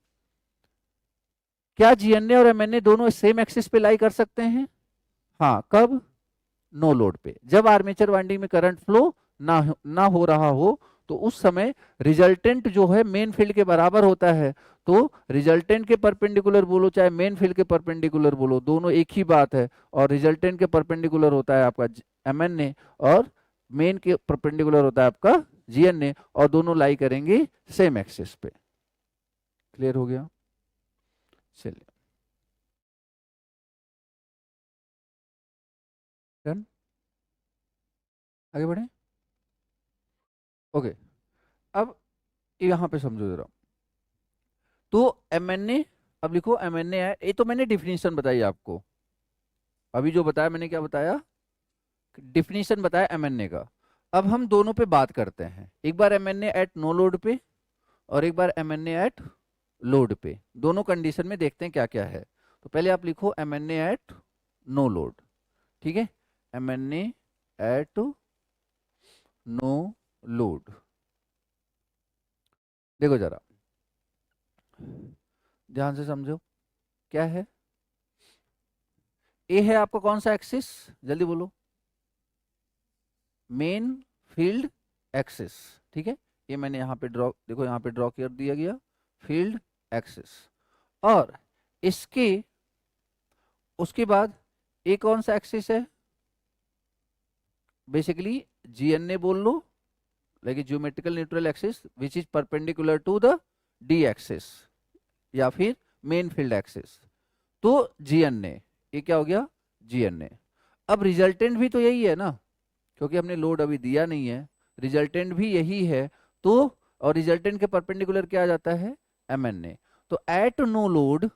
क्या जीएनए और एमएनए दोनों सेम एक्सिस पे लाई कर सकते हैं? हाँ, कब? नो लोड पे, जब आर्मेचर वाइंडिंग में करंट फ्लो ना हो रहा हो, तो उस समय रिजल्टेंट जो है मेन फील्ड के बराबर होता है। तो रिजल्टेंट के परपेंडिकुलर बोलो चाहे मेन फील्ड के परपेंडिकुलर बोलो, दोनों एक ही बात है। और रिजल्टेंट के परपेंडिकुलर होता है आपका एमएनए और मेन के परपेंडिकुलर होता है आपका जीएनए, और दोनों लाई करेंगे सेम एक्सिस पे। क्लियर हो गया? चलिए डन, आगे बढ़े। ओके, अब यहां पे समझो जरा। तो एमएनए, अब लिखो एमएनए है, ये तो मैंने डिफिनीशन बताई आपको। अभी जो बताया मैंने, क्या बताया? डिफिनीशन बताया एमएनए का। अब हम दोनों पे बात करते हैं, एक बार एमएनए एट नो लोड पे और एक बार एमएनए एट लोड पे। दोनों कंडीशन में देखते हैं क्या क्या है। तो पहले आप लिखो एमएनए एट नो लोड, ठीक है, एमएनए एट नो लोड। देखो जरा ध्यान से समझो, क्या है? ए है आपका कौन सा एक्सिस? जल्दी बोलो। मेन फील्ड एक्सिस, ठीक है, ये मैंने यहाँ पे ड्रॉ, देखो यहाँ पे ड्रॉ कर दिया गया फील्ड एक्सिस। और इसके उसके बाद ए कौन सा एक्सिस है? बेसिकली जीएनए बोल लो, like geometrical neutral axis which is perpendicular to the D axis या फिर मेन फील्ड एक्सिस। तो जीएनए, ये क्या हो गया? जीएनए। अब रिजल्टेंट भी तो यही है ना, क्योंकि हमने लोड अभी दिया नहीं है, रिजल्टेंट भी यही है। तो और रिजल्टेंट के परपेंडिकुलर क्या आ जाता है? एमएनए। तो एट नो लोड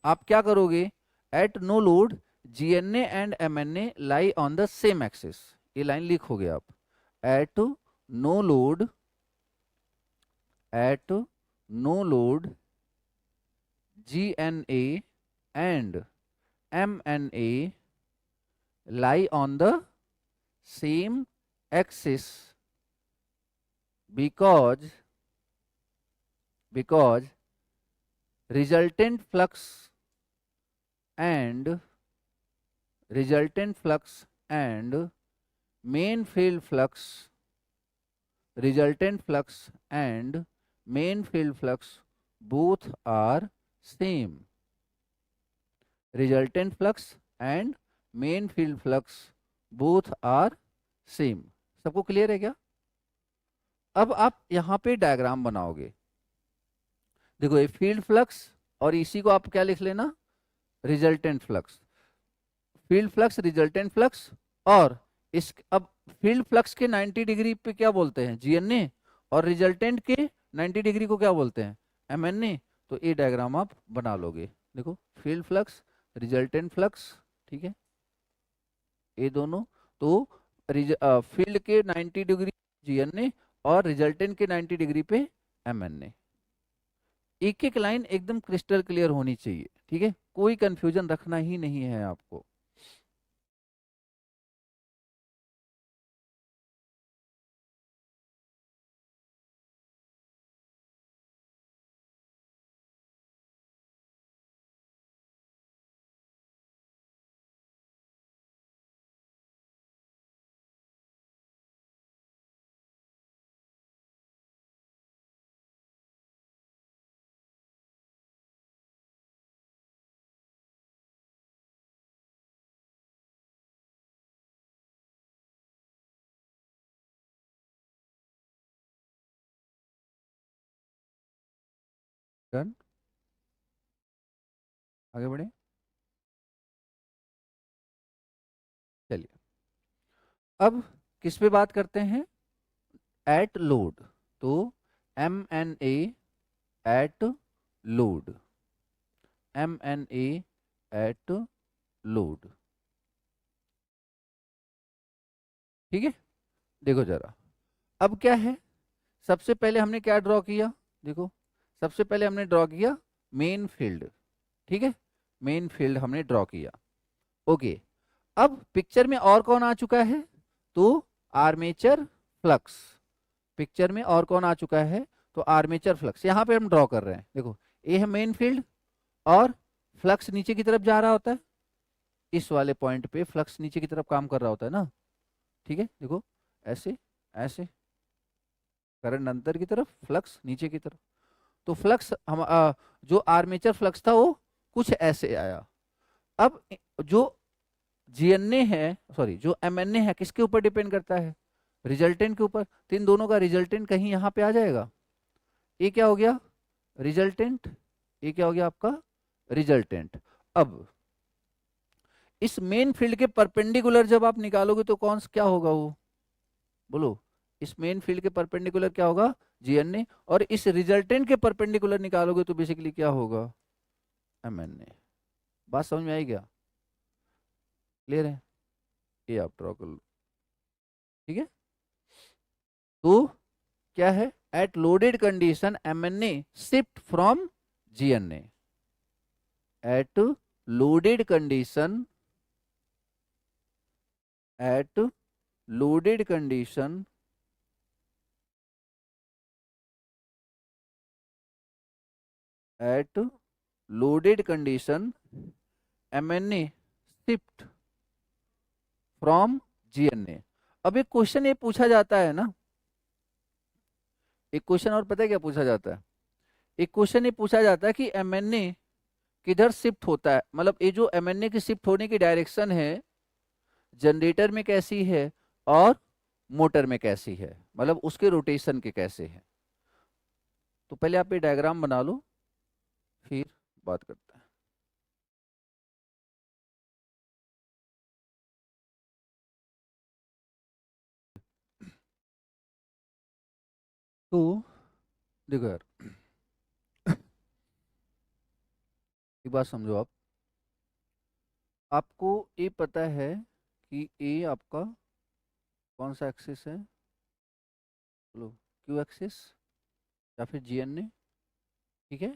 आप क्या करोगे? At no load GNA and MNA lie on the same axis. ये लाइन लिखोगे आप, at no load, at no load GNA and MNA lie on the same axis because resultant flux and main field flux, resultant flux and main field flux both are same. Resultant flux and main field flux both are same. सबको clear है क्या? अब आप यहां पे diagram बनाओगे, देखो ये फील्ड फ्लक्स और इसी को आप क्या लिख लेना? Resultant flux. Field flux, resultant flux, और इस अब फील्ड फ्लक्स के 90 डिग्री पे क्या बोलते हैं? जीएनए, और रिजल्टेंट के 90 डिग्री को क्या बोलते हैं? एमएनए। तो ये डायग्राम आप बना लोगे। देखो फील्ड फ्लक्स, रिजल्टेंट फ्लक्स, ठीक है, ये दोनों। तो फील्ड के 90 डिग्री जीएनए और रिजल्टेंट के 90 डिग्री पे एमएनए। एक एक लाइन एकदम क्रिस्टल क्लियर होनी चाहिए, ठीक है, कोई कंफ्यूजन रखना ही नहीं है आपको। डन, आगे बढ़े। चलिए अब किस पे बात करते हैं, एट लोड। तो M N A at load, M N A at load, ठीक है। देखो जरा, अब क्या है, सबसे पहले हमने क्या ड्रॉ किया, देखो सबसे पहले हमने ड्रॉ किया मेन फील्ड, ठीक है, मेन फील्ड हमने ड्रॉ किया। ओके, अब पिक्चर में और कौन आ चुका है, तो आर्मेचर फ्लक्स, पिक्चर में और कौन आ चुका है, तो आर्मेचर फ्लक्स यहाँ पे हम ड्रॉ कर रहे हैं। देखो ये है मेन फील्ड और फ्लक्स नीचे की तरफ जा रहा होता है, इस वाले पॉइंट पे फ्लक्स नीचे की तरफ काम कर रहा होता है ना, ठीक है। देखो ऐसे ऐसे, करंट अंदर की तरफ, फ्लक्स नीचे की तरफ। तो फ्लक्स हम जो आर्मेचर फ्लक्स था वो कुछ ऐसे आया। अब जो जीएनए है, सॉरी जो एमएनए है, किसके ऊपर डिपेंड करता है, रिजल्टेंट के ऊपर। तो इन दोनों का रिजल्टेंट कहीं यहाँ पे आ जाएगा, ये क्या हो गया रिजल्टेंट, ये क्या हो गया आपका रिजल्टेंट। अब इस मेन फील्ड के परपेंडिकुलर जब आप निकालोगे तो कौन सा क्या होगा वो, बोलो, इस मेन फील्ड के परपेंडिकुलर क्या होगा, जीएनए, और इस रिजल्टेंट के परपेंडिकुलर निकालोगे तो बेसिकली क्या होगा, एमएनए। बात समझ में आई क्या, क्लियर है, ये आप ड्रॉ कर लो, ठीक है। तो क्या है, at loaded condition MNA shift from GNA, at loaded condition, at loaded condition at loaded condition MNA shift from GNA. अब एक क्वेश्चन ये पूछा जाता है ना, एक क्वेश्चन और पता है क्या पूछा जाता है, एक क्वेश्चन ये पूछा जाता है कि एमएनए किधर शिफ्ट होता है, मतलब ये जो एमएनए की शिफ्ट होने की डायरेक्शन है जनरेटर में कैसी है और मोटर में कैसी है, मतलब उसके रोटेशन के कैसे हैं। तो पहले आप ये डायग्राम बना लो, फिर बात करते हैं। तो देखो यार, एक बात समझो आप, आपको ये पता है कि ये आपका कौन सा एक्सिस है, बोलो, क्यू एक्सिस या फिर जीएनए, ठीक है,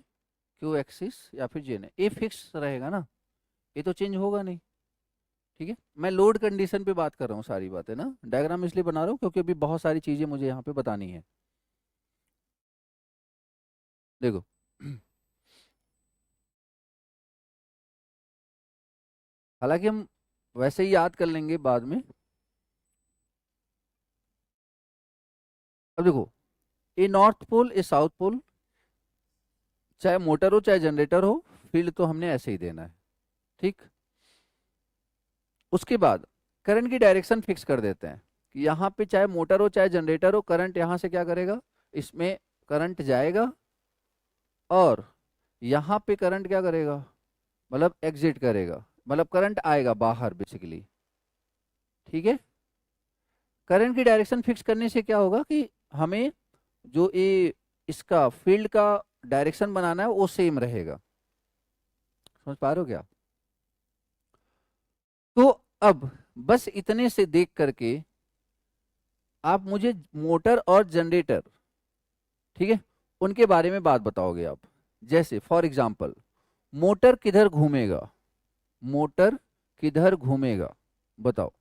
क्यू एक्सिस या फिर जीएनए, ये फिक्स रहेगा ना, ये तो चेंज होगा नहीं, ठीक है। मैं लोड कंडीशन पे बात कर रहा हूँ, सारी बातें ना डायग्राम इसलिए बना रहा हूँ क्योंकि अभी बहुत सारी चीजें मुझे यहाँ पे बतानी है। देखो हालांकि हम वैसे ही याद कर लेंगे बाद में। अब देखो, ये नॉर्थ पोल, ये साउथ पोल, चाहे मोटर हो चाहे जनरेटर हो, फील्ड तो हमने ऐसे ही देना है, ठीक। उसके बाद करंट की डायरेक्शन फिक्स कर देते हैं कि यहाँ पे चाहे मोटर हो चाहे जनरेटर हो, करंट यहाँ से क्या करेगा, इसमें करंट जाएगा और यहाँ पे करंट क्या करेगा, मतलब एग्जिट करेगा, मतलब करंट आएगा बाहर बेसिकली, ठीक है। करंट की डायरेक्शन फिक्स करने से क्या होगा कि हमें जो ये इसका फील्ड का डायरेक्शन बनाना है वो सेम रहेगा, समझ पा रहे हो क्या। अब बस इतने से देख करके आप मुझे मोटर और जनरेटर, ठीक है, उनके बारे में बात बताओगे आप। जैसे फॉर एग्जांपल, मोटर किधर घूमेगा, मोटर किधर घूमेगा, बताओ।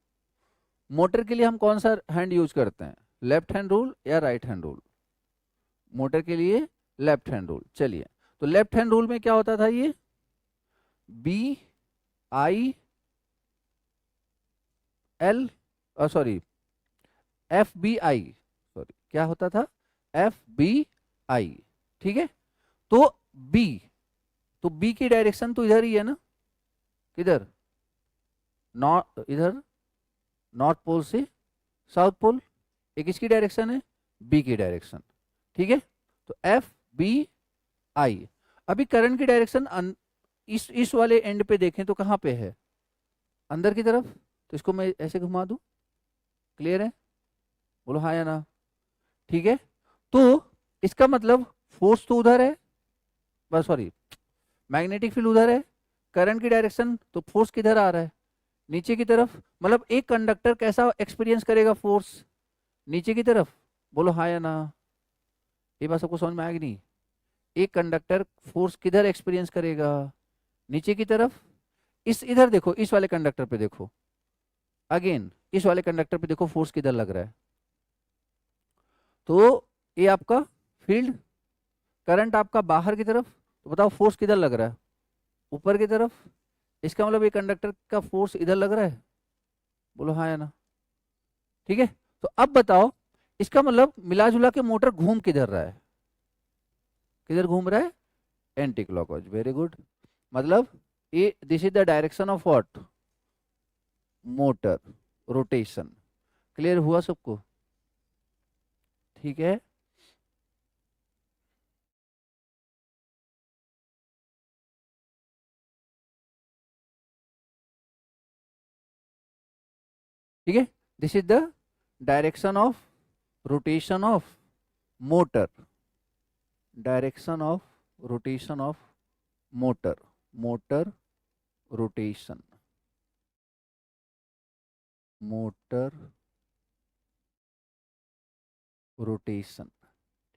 मोटर के लिए हम कौन सा हैंड यूज करते हैं, लेफ्ट हैंड रूल या राइट हैंड रूल? मोटर के लिए लेफ्ट हैंड रूल। चलिए, तो लेफ्ट हैंड रूल में क्या होता था, ये BIL, सॉरी, FBI, सॉरी क्या होता था, FBI, ठीक है। तो बी, तो बी की डायरेक्शन तो इधर ही है ना, किधर, नॉर्थ, इधर नॉर्थ पोल से साउथ पोल, एक इसकी डायरेक्शन है, बी की डायरेक्शन, ठीक है। तो FBI, अभी करंट की डायरेक्शन इस वाले एंड पे देखें तो कहाँ पे है, अंदर की तरफ। तो इसको मैं ऐसे घुमा दूं, क्लियर है, बोलो हाँ या ना। ठीक है, तो इसका मतलब फोर्स तो उधर है, बस सॉरी, मैग्नेटिक फील्ड उधर है, करंट की डायरेक्शन, तो फोर्स किधर आ रहा है, नीचे की तरफ। मतलब एक कंडक्टर कैसा एक्सपीरियंस करेगा फोर्स, नीचे की तरफ, बोलो हाँ या ना। ये बात सबको समझ में आएगी नहीं? एक कंडक्टर फोर्स किधर एक्सपीरियंस करेगा, नीचे की तरफ। इस इधर देखो, इस वाले कंडक्टर पे देखो, अगेन इस वाले कंडक्टर पे देखो फोर्स किधर लग रहा है। तो ये आपका फील्ड, करंट आपका बाहर की तरफ, तो बताओ फोर्स किधर लग रहा है, ऊपर की तरफ। इसका मतलब ये कंडक्टर का फोर्स इधर लग रहा है, बोलो हाँ या ना। ठीक है, तो अब बताओ, इसका मतलब मिला जुला के मोटर घूम किधर रहा है, किधर घूम रहा है, एंटी क्लॉकवाइज, वेरी गुड। मतलब ये this is the direction of what, motor rotation. Clear हुआ सबको? ठीक है, ठीक है, this is the direction of rotation of motor, direction of rotation of motor, motor rotation, motor rotation,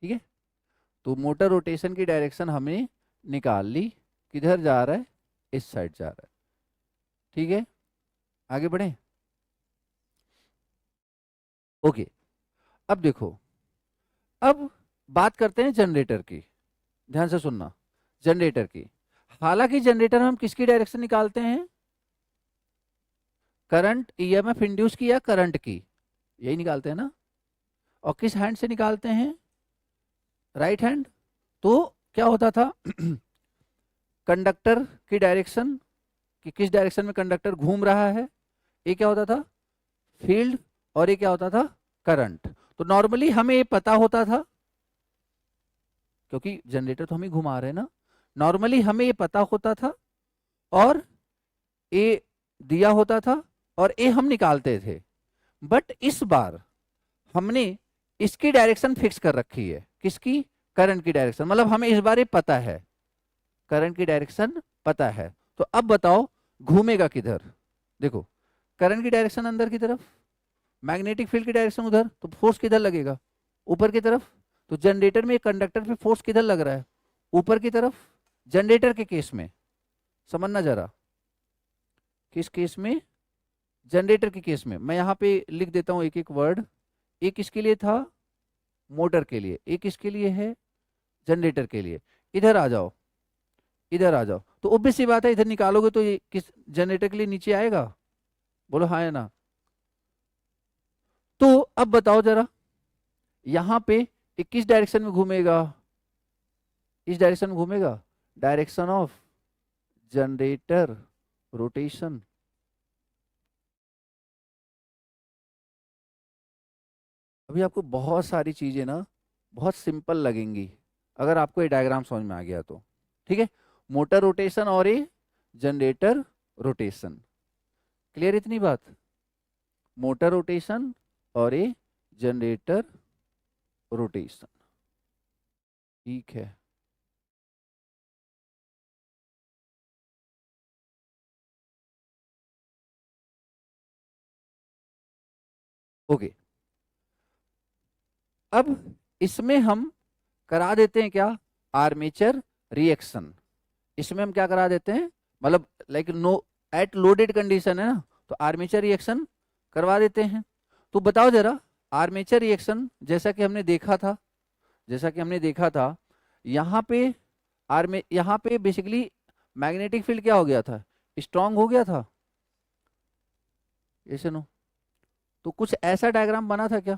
ठीक है। तो मोटर रोटेशन की डायरेक्शन हमने निकाल ली, किधर जा रहा है, इस साइड जा रहा है, ठीक है। आगे बढ़े, ओके। अब देखो, अब बात करते हैं जनरेटर की, ध्यान से सुनना, जनरेटर की। हालांकि जनरेटर में हम किसकी डायरेक्शन निकालते हैं, करंट EMF इंड्यूस की या करंट की, यही निकालते हैं ना। और किस हैंड से निकालते हैं, राइट हैंड। तो क्या होता था कंडक्टर की डायरेक्शन, कि किस डायरेक्शन में कंडक्टर घूम रहा है, ये क्या होता था, फील्ड, और ये क्या होता था, करंट। तो नॉर्मली हमें ये पता होता था, क्योंकि जनरेटर तो हम ही घुमा रहे हैं ना, नॉर्मली हमें ये पता होता था, और ए दिया होता था, और ए हम निकालते थे। बट इस बार हमने इसकी डायरेक्शन फिक्स कर रखी है, किसकी, करंट की डायरेक्शन। मतलब हमें इस बार ये पता है, करंट की डायरेक्शन पता है। तो अब बताओ घूमेगा किधर, देखो, करंट की डायरेक्शन अंदर की तरफ, मैग्नेटिक फील्ड की डायरेक्शन उधर, तो फोर्स किधर लगेगा, ऊपर की तरफ। तो जनरेटर में कंडक्टर पे फोर्स किधर लग रहा है, ऊपर की तरफ, जनरेटर के केस में। समझना जरा, किस केस में, जनरेटर के केस में। मैं यहाँ पे लिख देता हूँ एक एक वर्ड, एक किसके लिए था, मोटर के लिए, एक किसके लिए है, जनरेटर के लिए। इधर आ जाओ, इधर आ जाओ, तो ऑब्वियस सी बात है, इधर निकालोगे तो ये किस जनरेटर के लिए नीचे आएगा, बोलो हाँ या ना। तो अब बताओ जरा, यहां पे ये किस डायरेक्शन में घूमेगा, इस डायरेक्शन में घूमेगा, डायरेक्शन ऑफ जनरेटर रोटेशन। अभी आपको बहुत सारी चीजें ना बहुत सिंपल लगेंगी, अगर आपको ये डायग्राम समझ में आ गया तो। ठीक है, मोटर रोटेशन और ये जनरेटर रोटेशन, क्लियर इतनी बात, मोटर रोटेशन और ये जनरेटर रोटेशन, ठीक है। ओके, अब इसमें हम करा देते हैं क्या, आर्मेचर रिएक्शन। इसमें हम क्या करा देते हैं, मतलब like no at loaded condition है ना, तो आर्मेचर रिएक्शन करवा देते हैं। तो बताओ जरा, आर्मेचर रिएक्शन जैसा कि हमने देखा था, यहाँ पे यहाँ पे बेसिकली मैग्नेटिक फील्ड क्या हो गया था, स्ट्रांग हो गया था, ऐसे नो। तो कुछ ऐसा डायग्राम बना था क्या,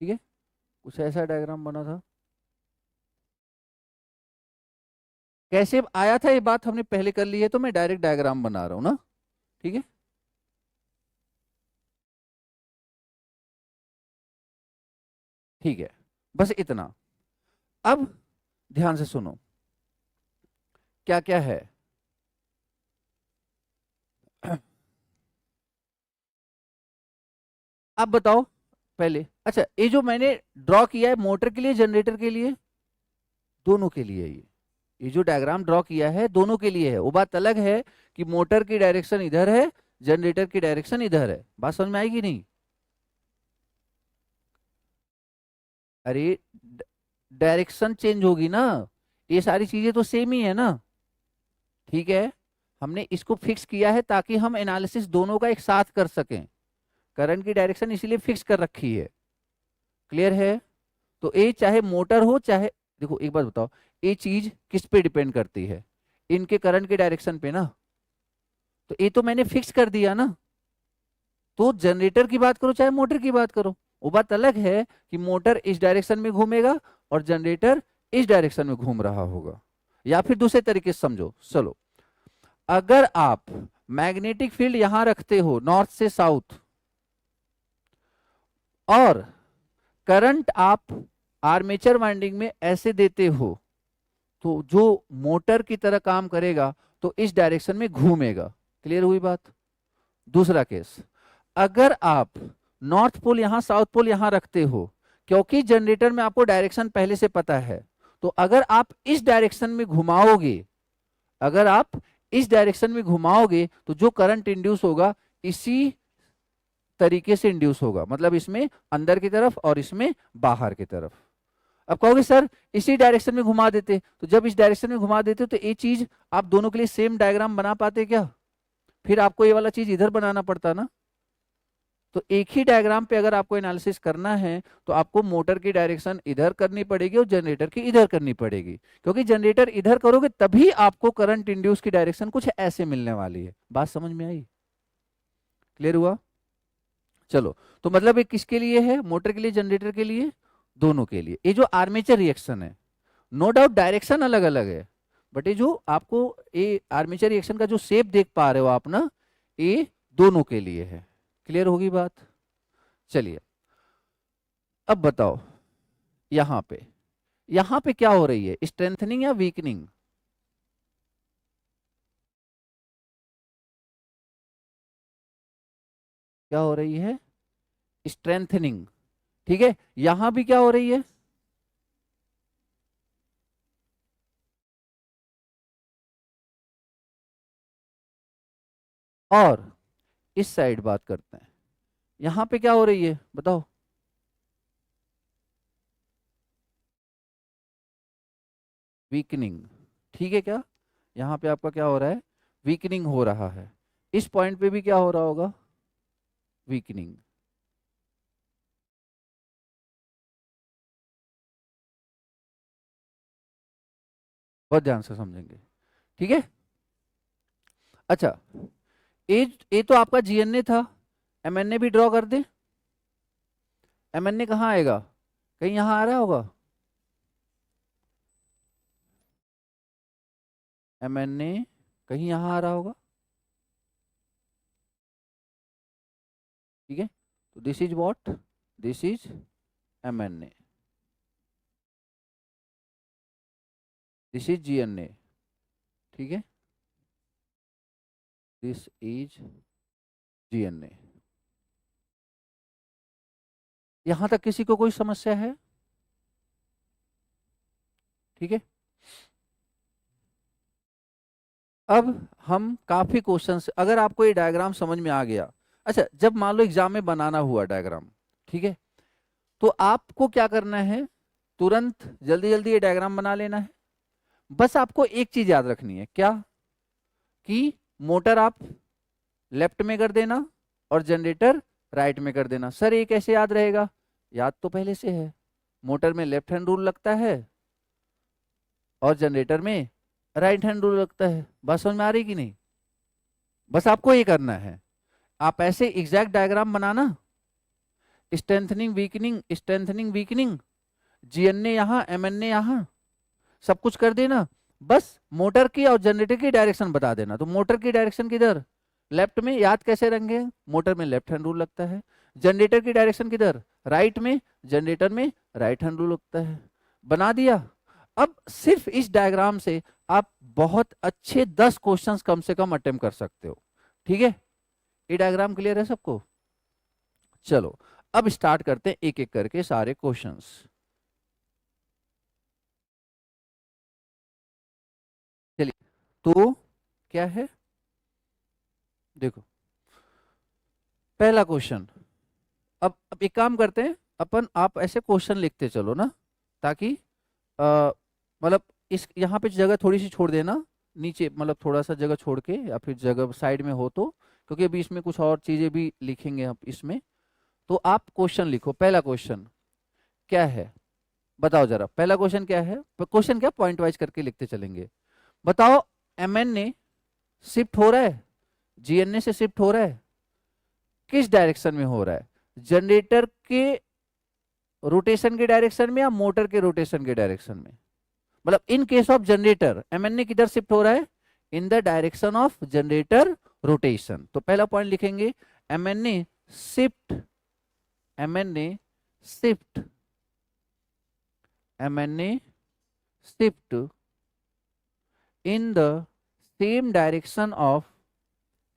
ठीक है, कुछ ऐसा डायग्राम बना था। कैसे आया था ये बात हमने पहले कर ली है, तो मैं डायरेक्ट डायग्राम बना रहा हूं ना, ठीक है। ठीक है, बस इतना। अब ध्यान से सुनो, क्या क्या है। अब बताओ पहले, अच्छा ये जो मैंने ड्रॉ किया है मोटर के लिए जनरेटर के लिए, दोनों के लिए ये जो डायग्राम ड्रॉ किया है दोनों के लिए है। वो बात अलग है कि मोटर की डायरेक्शन इधर है, जनरेटर की डायरेक्शन इधर है। बात समझ में आएगी नहीं, अरे डायरेक्शन चेंज होगी ना, ये सारी चीजें तो सेम ही है ना, ठीक है। हमने इसको फिक्स किया है ताकि हम एनालिसिस दोनों का एक साथ कर सकें। करंट की डायरेक्शन इसीलिए फिक्स कर रखी है, क्लियर है। तो ये चाहे मोटर हो चाहे, देखो एक बात बताओ, ये चीज किस पे डिपेंड करती है, इनके करंट के डायरेक्शन पे ना। तो ये तो मैंने फिक्स कर दिया ना। तो जनरेटर की बात करो चाहे मोटर की बात करो, वो बात अलग है कि मोटर इस डायरेक्शन में घूमेगा और जनरेटर इस डायरेक्शन में घूम रहा होगा। या फिर दूसरे तरीके से समझो, चलो, अगर आप मैग्नेटिक फील्ड यहां रखते हो नॉर्थ से साउथ, और करंट आप आर्मेचर वाइंडिंग में ऐसे देते हो, तो जो मोटर की तरह काम करेगा तो इस डायरेक्शन में घूमेगा। क्लियर हुई बात। दूसरा केस, अगर आप नॉर्थ पोल यहां साउथ पोल यहां रखते हो, क्योंकि जनरेटर में आपको डायरेक्शन पहले से पता है, तो अगर आप इस डायरेक्शन में घुमाओगे, अगर आप इस डायरेक्शन में घुमाओगे तो जो करंट इंड्यूस होगा इसी तरीके से इंड्यूस होगा, मतलब इसमें अंदर की तरफ और इसमें बाहर की तरफ। अब कहोगे सर इसी डायरेक्शन में घुमा देते, तो जब इस डायरेक्शन में घुमा देते तो ये चीज आप दोनों के लिए सेम डायग्राम बना पाते क्या, फिर आपको ये वाला चीज इधर बनाना पड़ता ना। तो एक ही डायग्राम पे अगर आपको एनालिसिस करना है तो आपको मोटर की डायरेक्शन इधर करनी पड़ेगी और जनरेटर की इधर करनी पड़ेगी, क्योंकि जनरेटर इधर करोगे तभी आपको करंट इंड्यूस की डायरेक्शन कुछ ऐसे मिलने वाली है। बात समझ में आई, क्लियर हुआ। चलो, तो मतलब ये किसके लिए है, मोटर के लिए जनरेटर के लिए, दोनों के लिए। ये जो आर्मेचर रिएक्शन है, नो डाउट डायरेक्शन अलग अलग है, बट ये जो आपको ये आर्मेचर रिएक्शन का जो शेप देख पा रहे हो आप ना, ये दोनों के लिए है। क्लियर होगी बात। चलिए, अब बताओ, यहां पे क्या हो रही है, स्ट्रेंथनिंग या वीकनिंग। क्या हो रही है, स्ट्रेंथनिंग, ठीक है। यहां भी क्या हो रही है, और इस साइड बात करते हैं, यहां पे क्या हो रही है बताओ। वीकनिंग, ठीक है क्या, यहाँ पे आपका क्या हो रहा है, वीकनिंग हो रहा है। इस पॉइंट पे भी क्या हो रहा होगा, वीकनिंग। बहुत ध्यान से समझेंगे, ठीक है। अच्छा, ए तो आपका जीएनए था, एमएनए भी ड्रॉ कर दे। एमएनए कहाँ आएगा, कहीं यहाँ आ रहा होगा, एमएनए कहीं यहाँ आ रहा होगा, ठीक है। तो this is what, this is MNA, this is GNA, ठीक है, दिस इज जीएनए। यहां तक किसी को कोई समस्या है, ठीक है। अब हम काफी क्वेश्चंस, अगर आपको ये डायग्राम समझ में आ गया, अच्छा जब मान लो एग्जाम में बनाना हुआ डायग्राम, ठीक है, तो आपको क्या करना है, तुरंत जल्दी जल्दी ये डायग्राम बना लेना है। बस आपको एक चीज याद रखनी है, क्या, कि मोटर आप लेफ्ट में कर देना और जनरेटर राइट में कर देना। सर ये कैसे याद रहेगा, याद तो पहले से है, मोटर में लेफ्ट हैंड रूल लगता है और जनरेटर में राइट हैंड रूल लगता है। बात समझ में आ रही कि नहीं, बस आपको ये करना है, आप ऐसे एग्जैक्ट डायग्राम बनाना, स्ट्रेंथनिंग वीकनिंग, जीएनए यहाँ एमएनए यहाँ, सब कुछ कर देना, बस मोटर की और जनरेटर की डायरेक्शन बता देना। तो मोटर की डायरेक्शन किधर, लेफ्ट में, याद कैसे रखेंगे, मोटर में लेफ्ट हैंड रूल लगता है। जनरेटर की डायरेक्शन किधर, राइट में, जनरेटर में राइट हैंड रूल लगता है। बना दिया। अब सिर्फ इस डायग्राम से आप बहुत अच्छे 10 क्वेश्चंस कम से कम अटेम्प्ट कर सकते हो। ठीक है, ये डायग्राम क्लियर है सबको? चलो अब स्टार्ट करते हैं एक एक करके सारे क्वेश्चंस। चलिए, तो क्या है, देखो पहला क्वेश्चन। अब एक काम करते हैं अपन, आप ऐसे क्वेश्चन लिखते चलो ना, ताकि मतलब इस यहाँ पे जगह थोड़ी सी छोड़ देना नीचे, मतलब थोड़ा सा जगह छोड़ के, या फिर जगह साइड में हो तो, क्योंकि अभी इसमें कुछ और चीजें भी लिखेंगे आप इसमें। तो आप क्वेश्चन लिखो, पहला क्वेश्चन क्या है, बताओ जरा, पहला क्वेश्चन क्या है, क्वेश्चन क्या, पॉइंट वाइज करके लिखते चलेंगे। बताओ, एमएनए शिफ्ट हो रहा है, जीएनए से शिफ्ट हो रहा है, किस डायरेक्शन में हो रहा है, जनरेटर के रोटेशन के डायरेक्शन में या मोटर के रोटेशन के डायरेक्शन में। मतलब in case of generator MNA किधर शिफ्ट हो रहा है, in the direction of generator rotation. तो पहला पॉइंट लिखेंगे, MNA shift, MNA shift, MNA shift in the same direction of,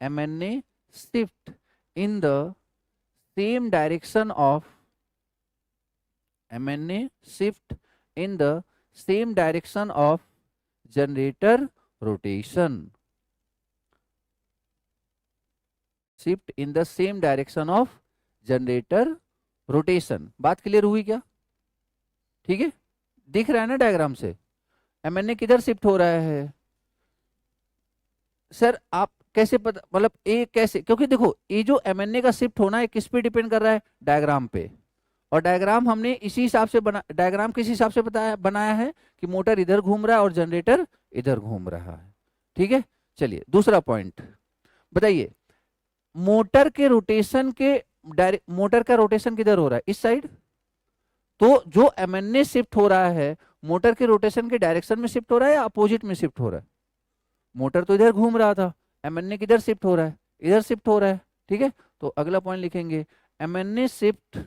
MNA shift in the same direction of, MNA shift in the same direction of generator rotation, shift in the same direction of generator rotation। बात clear हुई क्या? ठीक है, दिख रहा है ना diagram से, एमएनए किधर शिफ्ट हो रहा है। सर आप कैसे पता, मतलब ए कैसे, क्योंकि देखो ये जो एमएनए का शिफ्ट होना है किस पे डिपेंड कर रहा है, डायग्राम पे। और डायग्राम हमने इसी हिसाब से बना, डायग्राम किस हिसाब से बताया बनाया है कि मोटर इधर घूम रहा है और जनरेटर इधर घूम रहा है। ठीक है, चलिए दूसरा पॉइंट बताइए, मोटर के रोटेशन के मोटर का रोटेशन किधर हो रहा है, इस साइड। तो जो एमएनए शिफ्ट हो रहा है मोटर के रोटेशन के डायरेक्शन में शिफ्ट हो रहा है या अपोजिट में शिफ्ट हो रहा है। मोटर तो इधर घूम रहा था, एमएनए किधर शिफ्ट हो रहा है, इधर शिफ्ट हो रहा है। ठीक है, तो अगला पॉइंट लिखेंगे, MNA shift,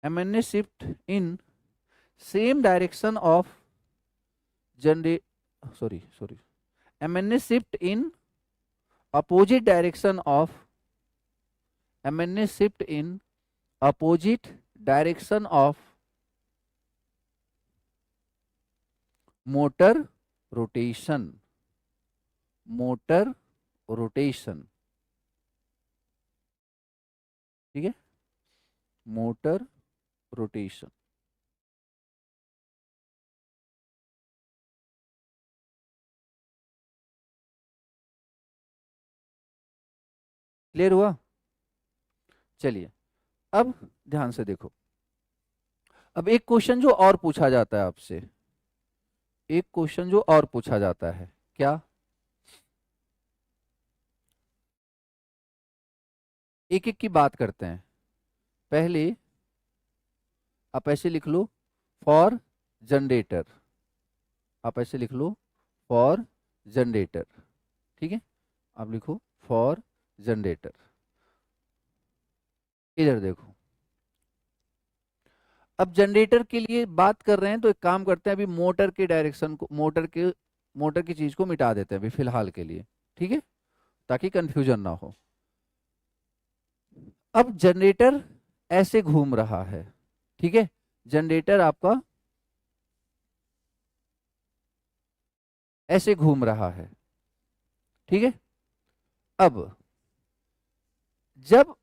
MNA shift in same direction of generate, sorry, MNA shift in opposite direction of, MNA shift in opposite direction of motor rotation, motor rotation। ठीक है, मोटर रोटेशन। क्लियर हुआ? चलिए अब ध्यान से देखो, अब एक क्वेश्चन जो और पूछा जाता है आपसे, एक क्वेश्चन जो और पूछा जाता है, क्या, एक एक की बात करते हैं। पहले आप ऐसे लिख लो, फॉर जनरेटर, आप ऐसे लिख लो फॉर जनरेटर। ठीक है, आप लिखो फॉर जनरेटर। इधर देखो, अब जनरेटर के लिए बात कर रहे हैं तो एक काम करते हैं, अभी मोटर के डायरेक्शन को, मोटर की चीज को मिटा देते हैं अभी फिलहाल के लिए। ठीक है, ताकि कंफ्यूजन ना हो। अब जनरेटर ऐसे घूम रहा है, ठीक है, जनरेटर आपका ऐसे घूम रहा है, ठीक है। अब जब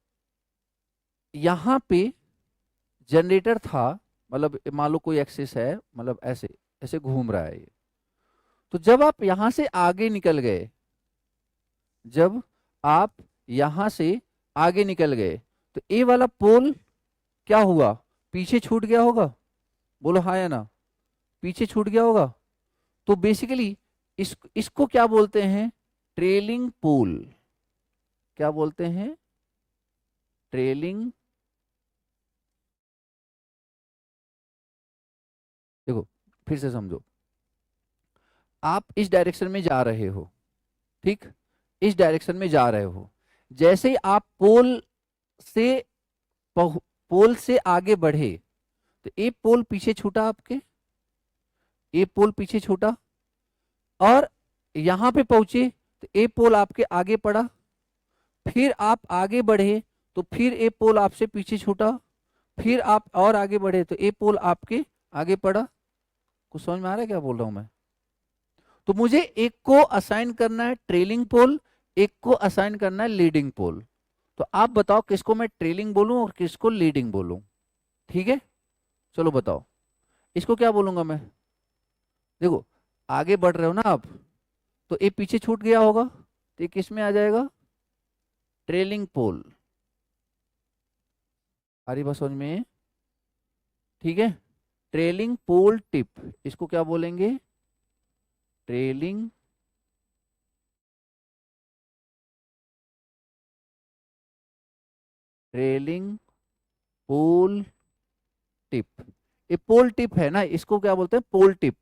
यहां पे जनरेटर था, मतलब मान लो कोई एक्सिस है, मतलब ऐसे ऐसे घूम रहा है ये, तो जब आप यहां से आगे निकल गए, जब आप यहां से आगे निकल गए, तो ए वाला पोल क्या हुआ, पीछे छूट गया होगा, बोलो हाँ या ना, पीछे छूट गया होगा। तो बेसिकली इसको क्या बोलते हैं, ट्रेलिंग पोल। क्या बोलते हैं, ट्रेलिंग। देखो फिर से समझो, आप इस डायरेक्शन में जा रहे हो, ठीक, इस डायरेक्शन में जा रहे हो, जैसे ही आप से पोल से आगे बढ़े, तो ए पोल पीछे छूटा आपके, ए पोल पीछे छूटा, और यहां पे पहुंचे तो ए पोल आपके आगे पड़ा, फिर आप आगे बढ़े तो फिर ए पोल आपसे पीछे छूटा, फिर आप और आगे बढ़े तो ए पोल आपके आगे पड़ा। कुछ समझ में आ रहा है क्या बोल रहा हूं मैं? तो मुझे एक को असाइन करना है ट्रेलिंग पोल, एक को असाइन करना है लीडिंग पोल। तो आप बताओ किसको मैं ट्रेलिंग बोलूं और किसको लीडिंग बोलूं? ठीक है, चलो बताओ, इसको क्या बोलूंगा मैं? देखो आगे बढ़ रहे हो ना आप, तो ये पीछे छूट गया होगा, तो ये किस में आ जाएगा, ट्रेलिंग पोल। आ रही बात समझ में? ठीक है, ट्रेलिंग पोल टिप, इसको क्या बोलेंगे, ट्रेलिंग ट्रेलिंग पोल टिप। ये पोल टिप है ना, इसको क्या बोलते हैं, पोल टिप।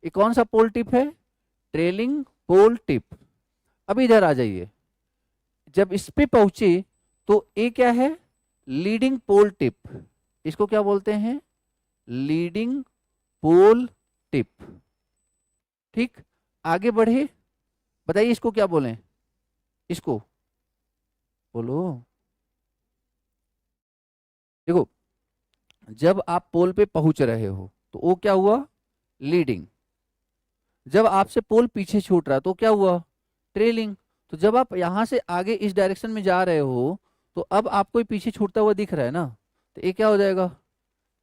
ये कौन सा पोल टिप है, ट्रेलिंग पोल टिप। अब इधर आ जाइए, जब इस पे पहुंचे तो ये क्या है, लीडिंग पोल टिप। इसको क्या बोलते हैं, लीडिंग पोल टिप। ठीक, आगे बढ़े, बताइए इसको क्या बोलें, इसको बोलो। देखो जब आप पोल पे पहुंच रहे हो तो वो क्या हुआ, लीडिंग। जब आपसे पोल पीछे छूट रहा तो क्या हुआ, ट्रेलिंग। तो जब आप यहां से आगे इस डायरेक्शन में जा रहे हो, तो अब आपको पीछे छूटता हुआ दिख रहा है ना, तो ये क्या हो जाएगा,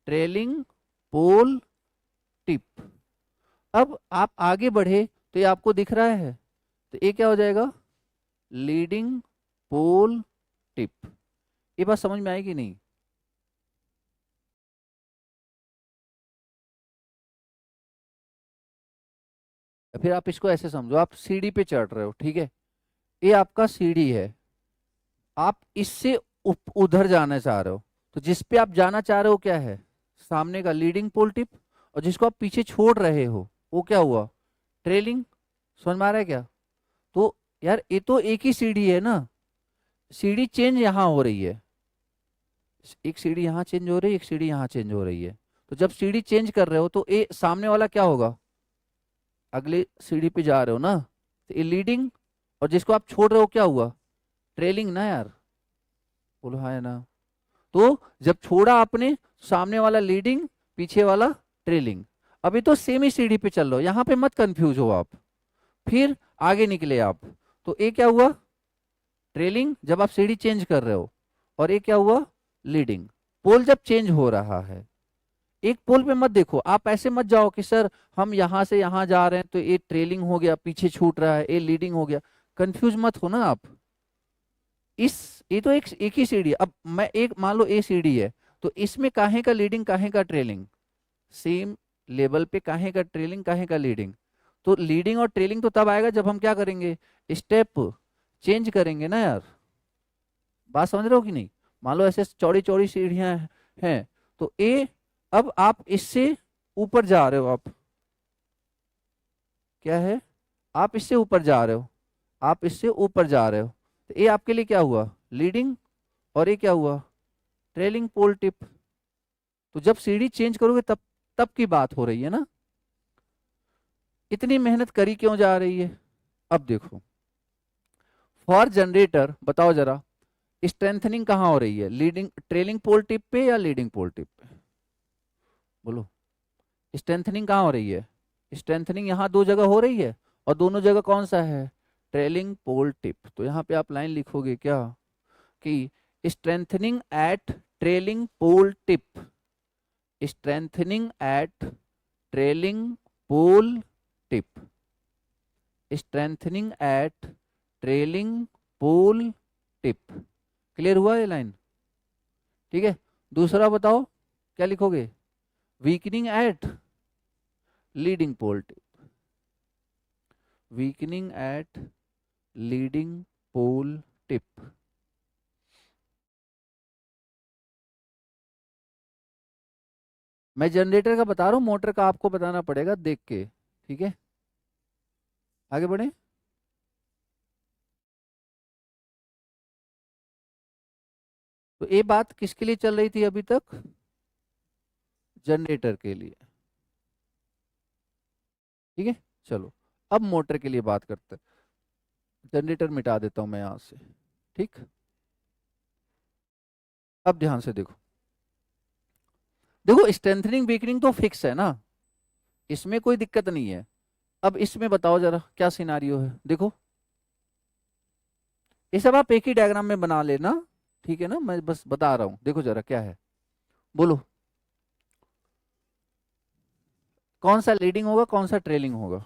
ट्रेलिंग पोल टिप। अब आप आगे बढ़े तो ये आपको दिख रहा है, तो ये क्या हो जाएगा, लीडिंग पोल टिप। ये बात समझ में आएगी नहीं? फिर आप इसको ऐसे समझो, आप सीढ़ी पे चढ़ रहे हो, ठीक है, ये आपका सीढ़ी है, आप इससे उधर जाना चाह रहे हो, तो जिस पे आप जाना चाह रहे हो क्या है, सामने का लीडिंग पोल टिप, और जिसको आप पीछे छोड़ रहे हो वो क्या हुआ, ट्रेलिंग। समझ में आ रहा है क्या? तो यार ये तो एक ही सीढ़ी है ना, सीढ़ी चेंज यहाँ हो रही है, एक सीढ़ी यहाँ चेंज हो रही है, एक सीढ़ी यहाँ चेंज हो रही है। तो जब सीढ़ी चेंज कर रहे हो तो ये सामने वाला क्या होगा, अगले सीढ़ी पे जा रहे हो ना, तो ये लीडिंग, और जिसको आप छोड़ रहे हो क्या हुआ, ट्रेलिंग ना यार, बोलो हाँ या ना। तो जब छोड़ा आपने, सामने वाला लीडिंग, पीछे वाला ट्रेलिंग। अभी तो सेम ही सीढ़ी पे चल रहे हो, यहाँ पे मत कंफ्यूज हो आप। फिर आगे निकले आप, तो ये क्या हुआ, ट्रेलिंग जब आप सीढ़ी चेंज कर रहे हो, और ये क्या हुआ, लीडिंग। पोल जब चेंज हो रहा है, एक पोल पे मत देखो, आप ऐसे मत जाओ कि सर हम यहां से यहां जा रहे हैं तो ये ट्रेलिंग हो गया, पीछे छूट रहा है, ये लीडिंग हो गया, कंफ्यूज मत हो ना आप। इस ये तो एक ही सीढ़ी है। अब मैं एक मान लो ए सीढ़ी है, तो इसमें काहे का लीडिंग काहे का ट्रेलिंग, सेम लेवल पे काहे का ट्रेलिंग काहे का लीडिंग। तो लीडिंग और ट्रेलिंग तो तब आएगा जब हम क्या करेंगे, स्टेप चेंज करेंगे ना यार। बात समझ रहे हो कि नहीं? मान लो ऐसे चौड़ी चौड़ी सीढ़ियां हैं, तो ए, अब आप इससे ऊपर जा रहे हो, आप क्या है, आप इससे ऊपर जा रहे हो, आप इससे ऊपर जा रहे हो, तो ये आपके लिए क्या हुआ, लीडिंग, और ये क्या हुआ, ट्रेलिंग पोल टिप। तो जब सीढ़ी चेंज करोगे तब तब की बात हो रही है ना, इतनी मेहनत करी क्यों जा रही है? अब देखो, फॉर जनरेटर बताओ जरा, स्ट्रेंथनिंग कहाँ हो रही है, लीडिंग ट्रेलिंग पोल टिप पे या लीडिंग पोल टिप पे, बोलो। स्ट्रेंथनिंग कहाँ हो रही है, स्ट्रेंथनिंग यहाँ दो जगह हो रही है, और दोनों जगह कौन सा है, ट्रेलिंग पोल टिप। तो यहाँ पे आप लाइन लिखोगे क्या कि strengthening eight trailing pole tip, strengthening eight trailing pole tip, strengthening eight trailing pole tip. Clear हुआ ये लाइन, ठीक है। दूसरा बताओ क्या लिखोगे, weakening eight leading pole tip, weakening eight leading pole tip. मैं जनरेटर का बता रहा हूँ, मोटर का आपको बताना पड़ेगा देख के, ठीक है। आगे बढ़े। तो ये बात किसके लिए चल रही थी अभी तक, जनरेटर के लिए, ठीक है। चलो अब मोटर के लिए बात करते हैं। जनरेटर मिटा देता हूं मैं यहां से, ठीक। अब ध्यान से देखो, देखो स्ट्रेंथनिंग वीकनिंग तो फिक्स है ना, इसमें कोई दिक्कत नहीं है। अब इसमें बताओ जरा क्या सिनारियो है, देखो ये सब आप एक ही डायग्राम में बना लेना, ठीक है ना, मैं बस बता रहा हूं, देखो जरा क्या है, बोलो कौन सा लीडिंग होगा कौन सा ट्रेलिंग होगा।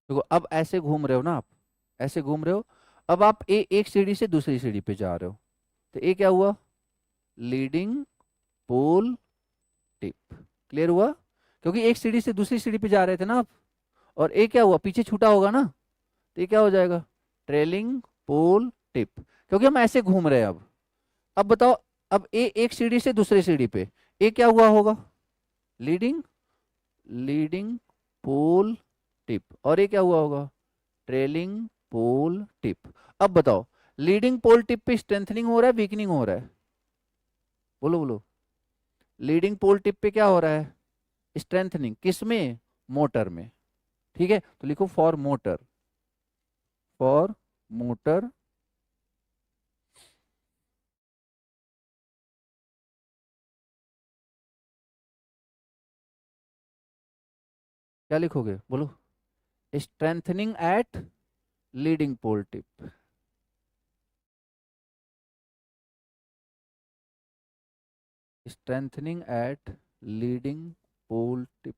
देखो अब ऐसे घूम रहे हो ना आप, ऐसे घूम रहे हो, अब आप एक सीढ़ी से दूसरी सीढ़ी पे जा रहे हो, तो ये क्या हुआ, लीडिंग पोल टिप। क्लियर हुआ, क्योंकि एक सीढ़ी से दूसरी सीढ़ी पे जा रहे थे ना आप, और ये क्या हुआ पीछे छूटा होगा ना, तो ये क्या हो जाएगा, ट्रेलिंग पोल टिप, क्योंकि हम ऐसे घूम रहे हैं। अब बताओ, अब ए एक सीढ़ी से दूसरी सीढ़ी पे ये क्या हुआ होगा, लीडिंग लीडिंग पोल टिप, और ये क्या हुआ होगा, ट्रेलिंग पोल टिप। अब बताओ लीडिंग पोल टिप पे स्ट्रेंथनिंग हो रहा है वीकनिंग हो रहा है, बोलो बोलो। लीडिंग पोल टिप पे क्या हो रहा है, स्ट्रेंथनिंग, किसमें, मोटर में, ठीक है। तो लिखो फॉर मोटर, फॉर मोटर क्या लिखोगे, बोलो, strengthening eight leading pole tip, strengthening eight leading pole tip.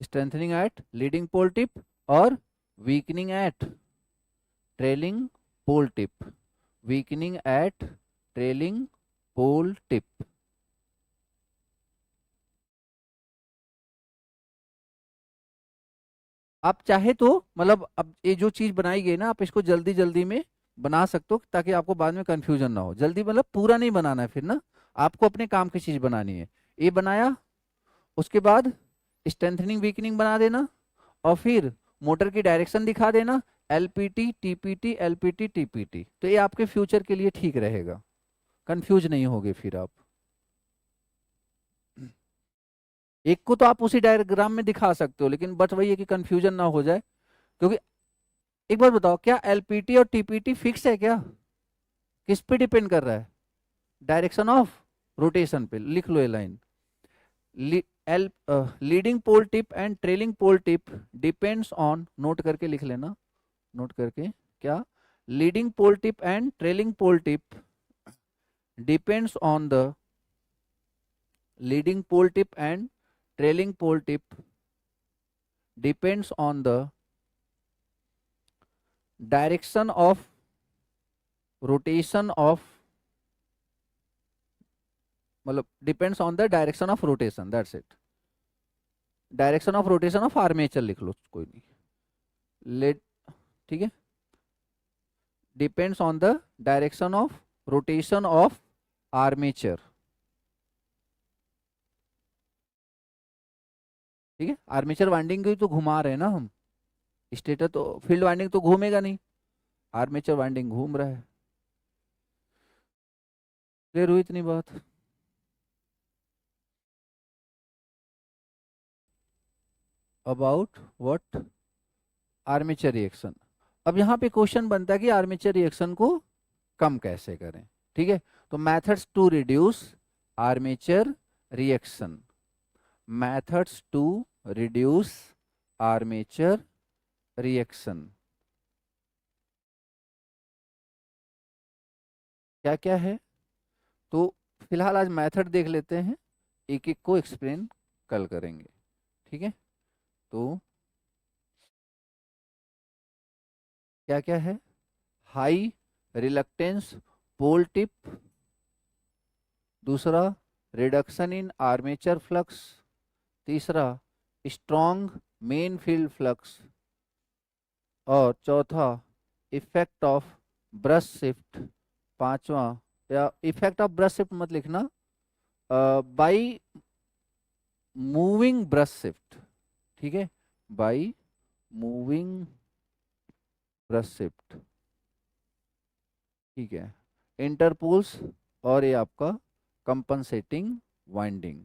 Strengthening eight leading pole tip और weakening eight trailing pole tip, weakening eight trailing pole tip. आप चाहे तो मतलब अब ये जो चीज बनाई गई ना, आप इसको जल्दी जल्दी में बना सकते हो ताकि आपको बाद में कंफ्यूजन ना हो। जल्दी मतलब पूरा नहीं बनाना है फिर ना, आपको अपने काम की चीज बनानी है। ये बनाया, उसके बाद स्ट्रेंथनिंग वीकनिंग बना देना, और फिर मोटर की डायरेक्शन दिखा देना, एलपीटी टीपीटी एलपीटी टीपीटी। तो ये आपके फ्यूचर के लिए ठीक रहेगा, कंफ्यूज नहीं होगे फिर आप। एक को तो आप उसी डायग्राम में दिखा सकते हो, लेकिन बट वही है कि कंफ्यूजन ना हो जाए। क्योंकि एक बार बताओ, क्या एलपीटी और टीपीटी फिक्स है क्या, किस पे डिपेंड कर रहा है, डायरेक्शन ऑफ रोटेशन पे। लिख लो ये line, leading pole tip and trailing pole tip depends on, note करके लिख लेना, नोट करके, क्या, leading pole tip and trailing pole tip depends on the, leading pole tip and trailing pole tip depends on the direction of rotation of, मतलब depends on the direction of rotation, that's it. Direction of rotation of armature लिख लो, कोई नहीं, let, ठीक है, depends on the direction of rotation of armature. ठीक है, armature winding को ही तो घुमा रहे हैं ना हम, स्टेटर तो फील्ड वाइंडिंग तो घूमेगा नहीं, आर्मेचर वाइंडिंग घूम रहा है। क्लियर हुई इतनी बात? About what? Armature reaction. अब यहाँ पे क्वेश्चन बनता है कि आर्मेचर रिएक्शन को कम कैसे करें। ठीक है, तो methods to reduce armature reaction, methods to reduce armature reaction क्या क्या है? तो फिलहाल आज मेथड देख लेते हैं, एक एक को एक्सप्लेन कल करेंगे। ठीक है, तो क्या क्या है? हाई रिलक्टेंस पोल टिप, दूसरा रिडक्शन इन आर्मेचर फ्लक्स, तीसरा स्ट्रॉन्ग मेन फील्ड फ्लक्स, और चौथा इफेक्ट ऑफ ब्रश शिफ्ट, पांचवा, या इफेक्ट ऑफ ब्रश शिफ्ट मत लिखना, बाई मूविंग ब्रश शिफ्ट। ठीक है, बाई मूविंग ब्रश शिफ्ट। ठीक है, इंटरपोल्स, और ये आपका कंपनसेटिंग वाइंडिंग।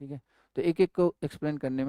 ठीक है, तो एक एक को एक्सप्लेन करने में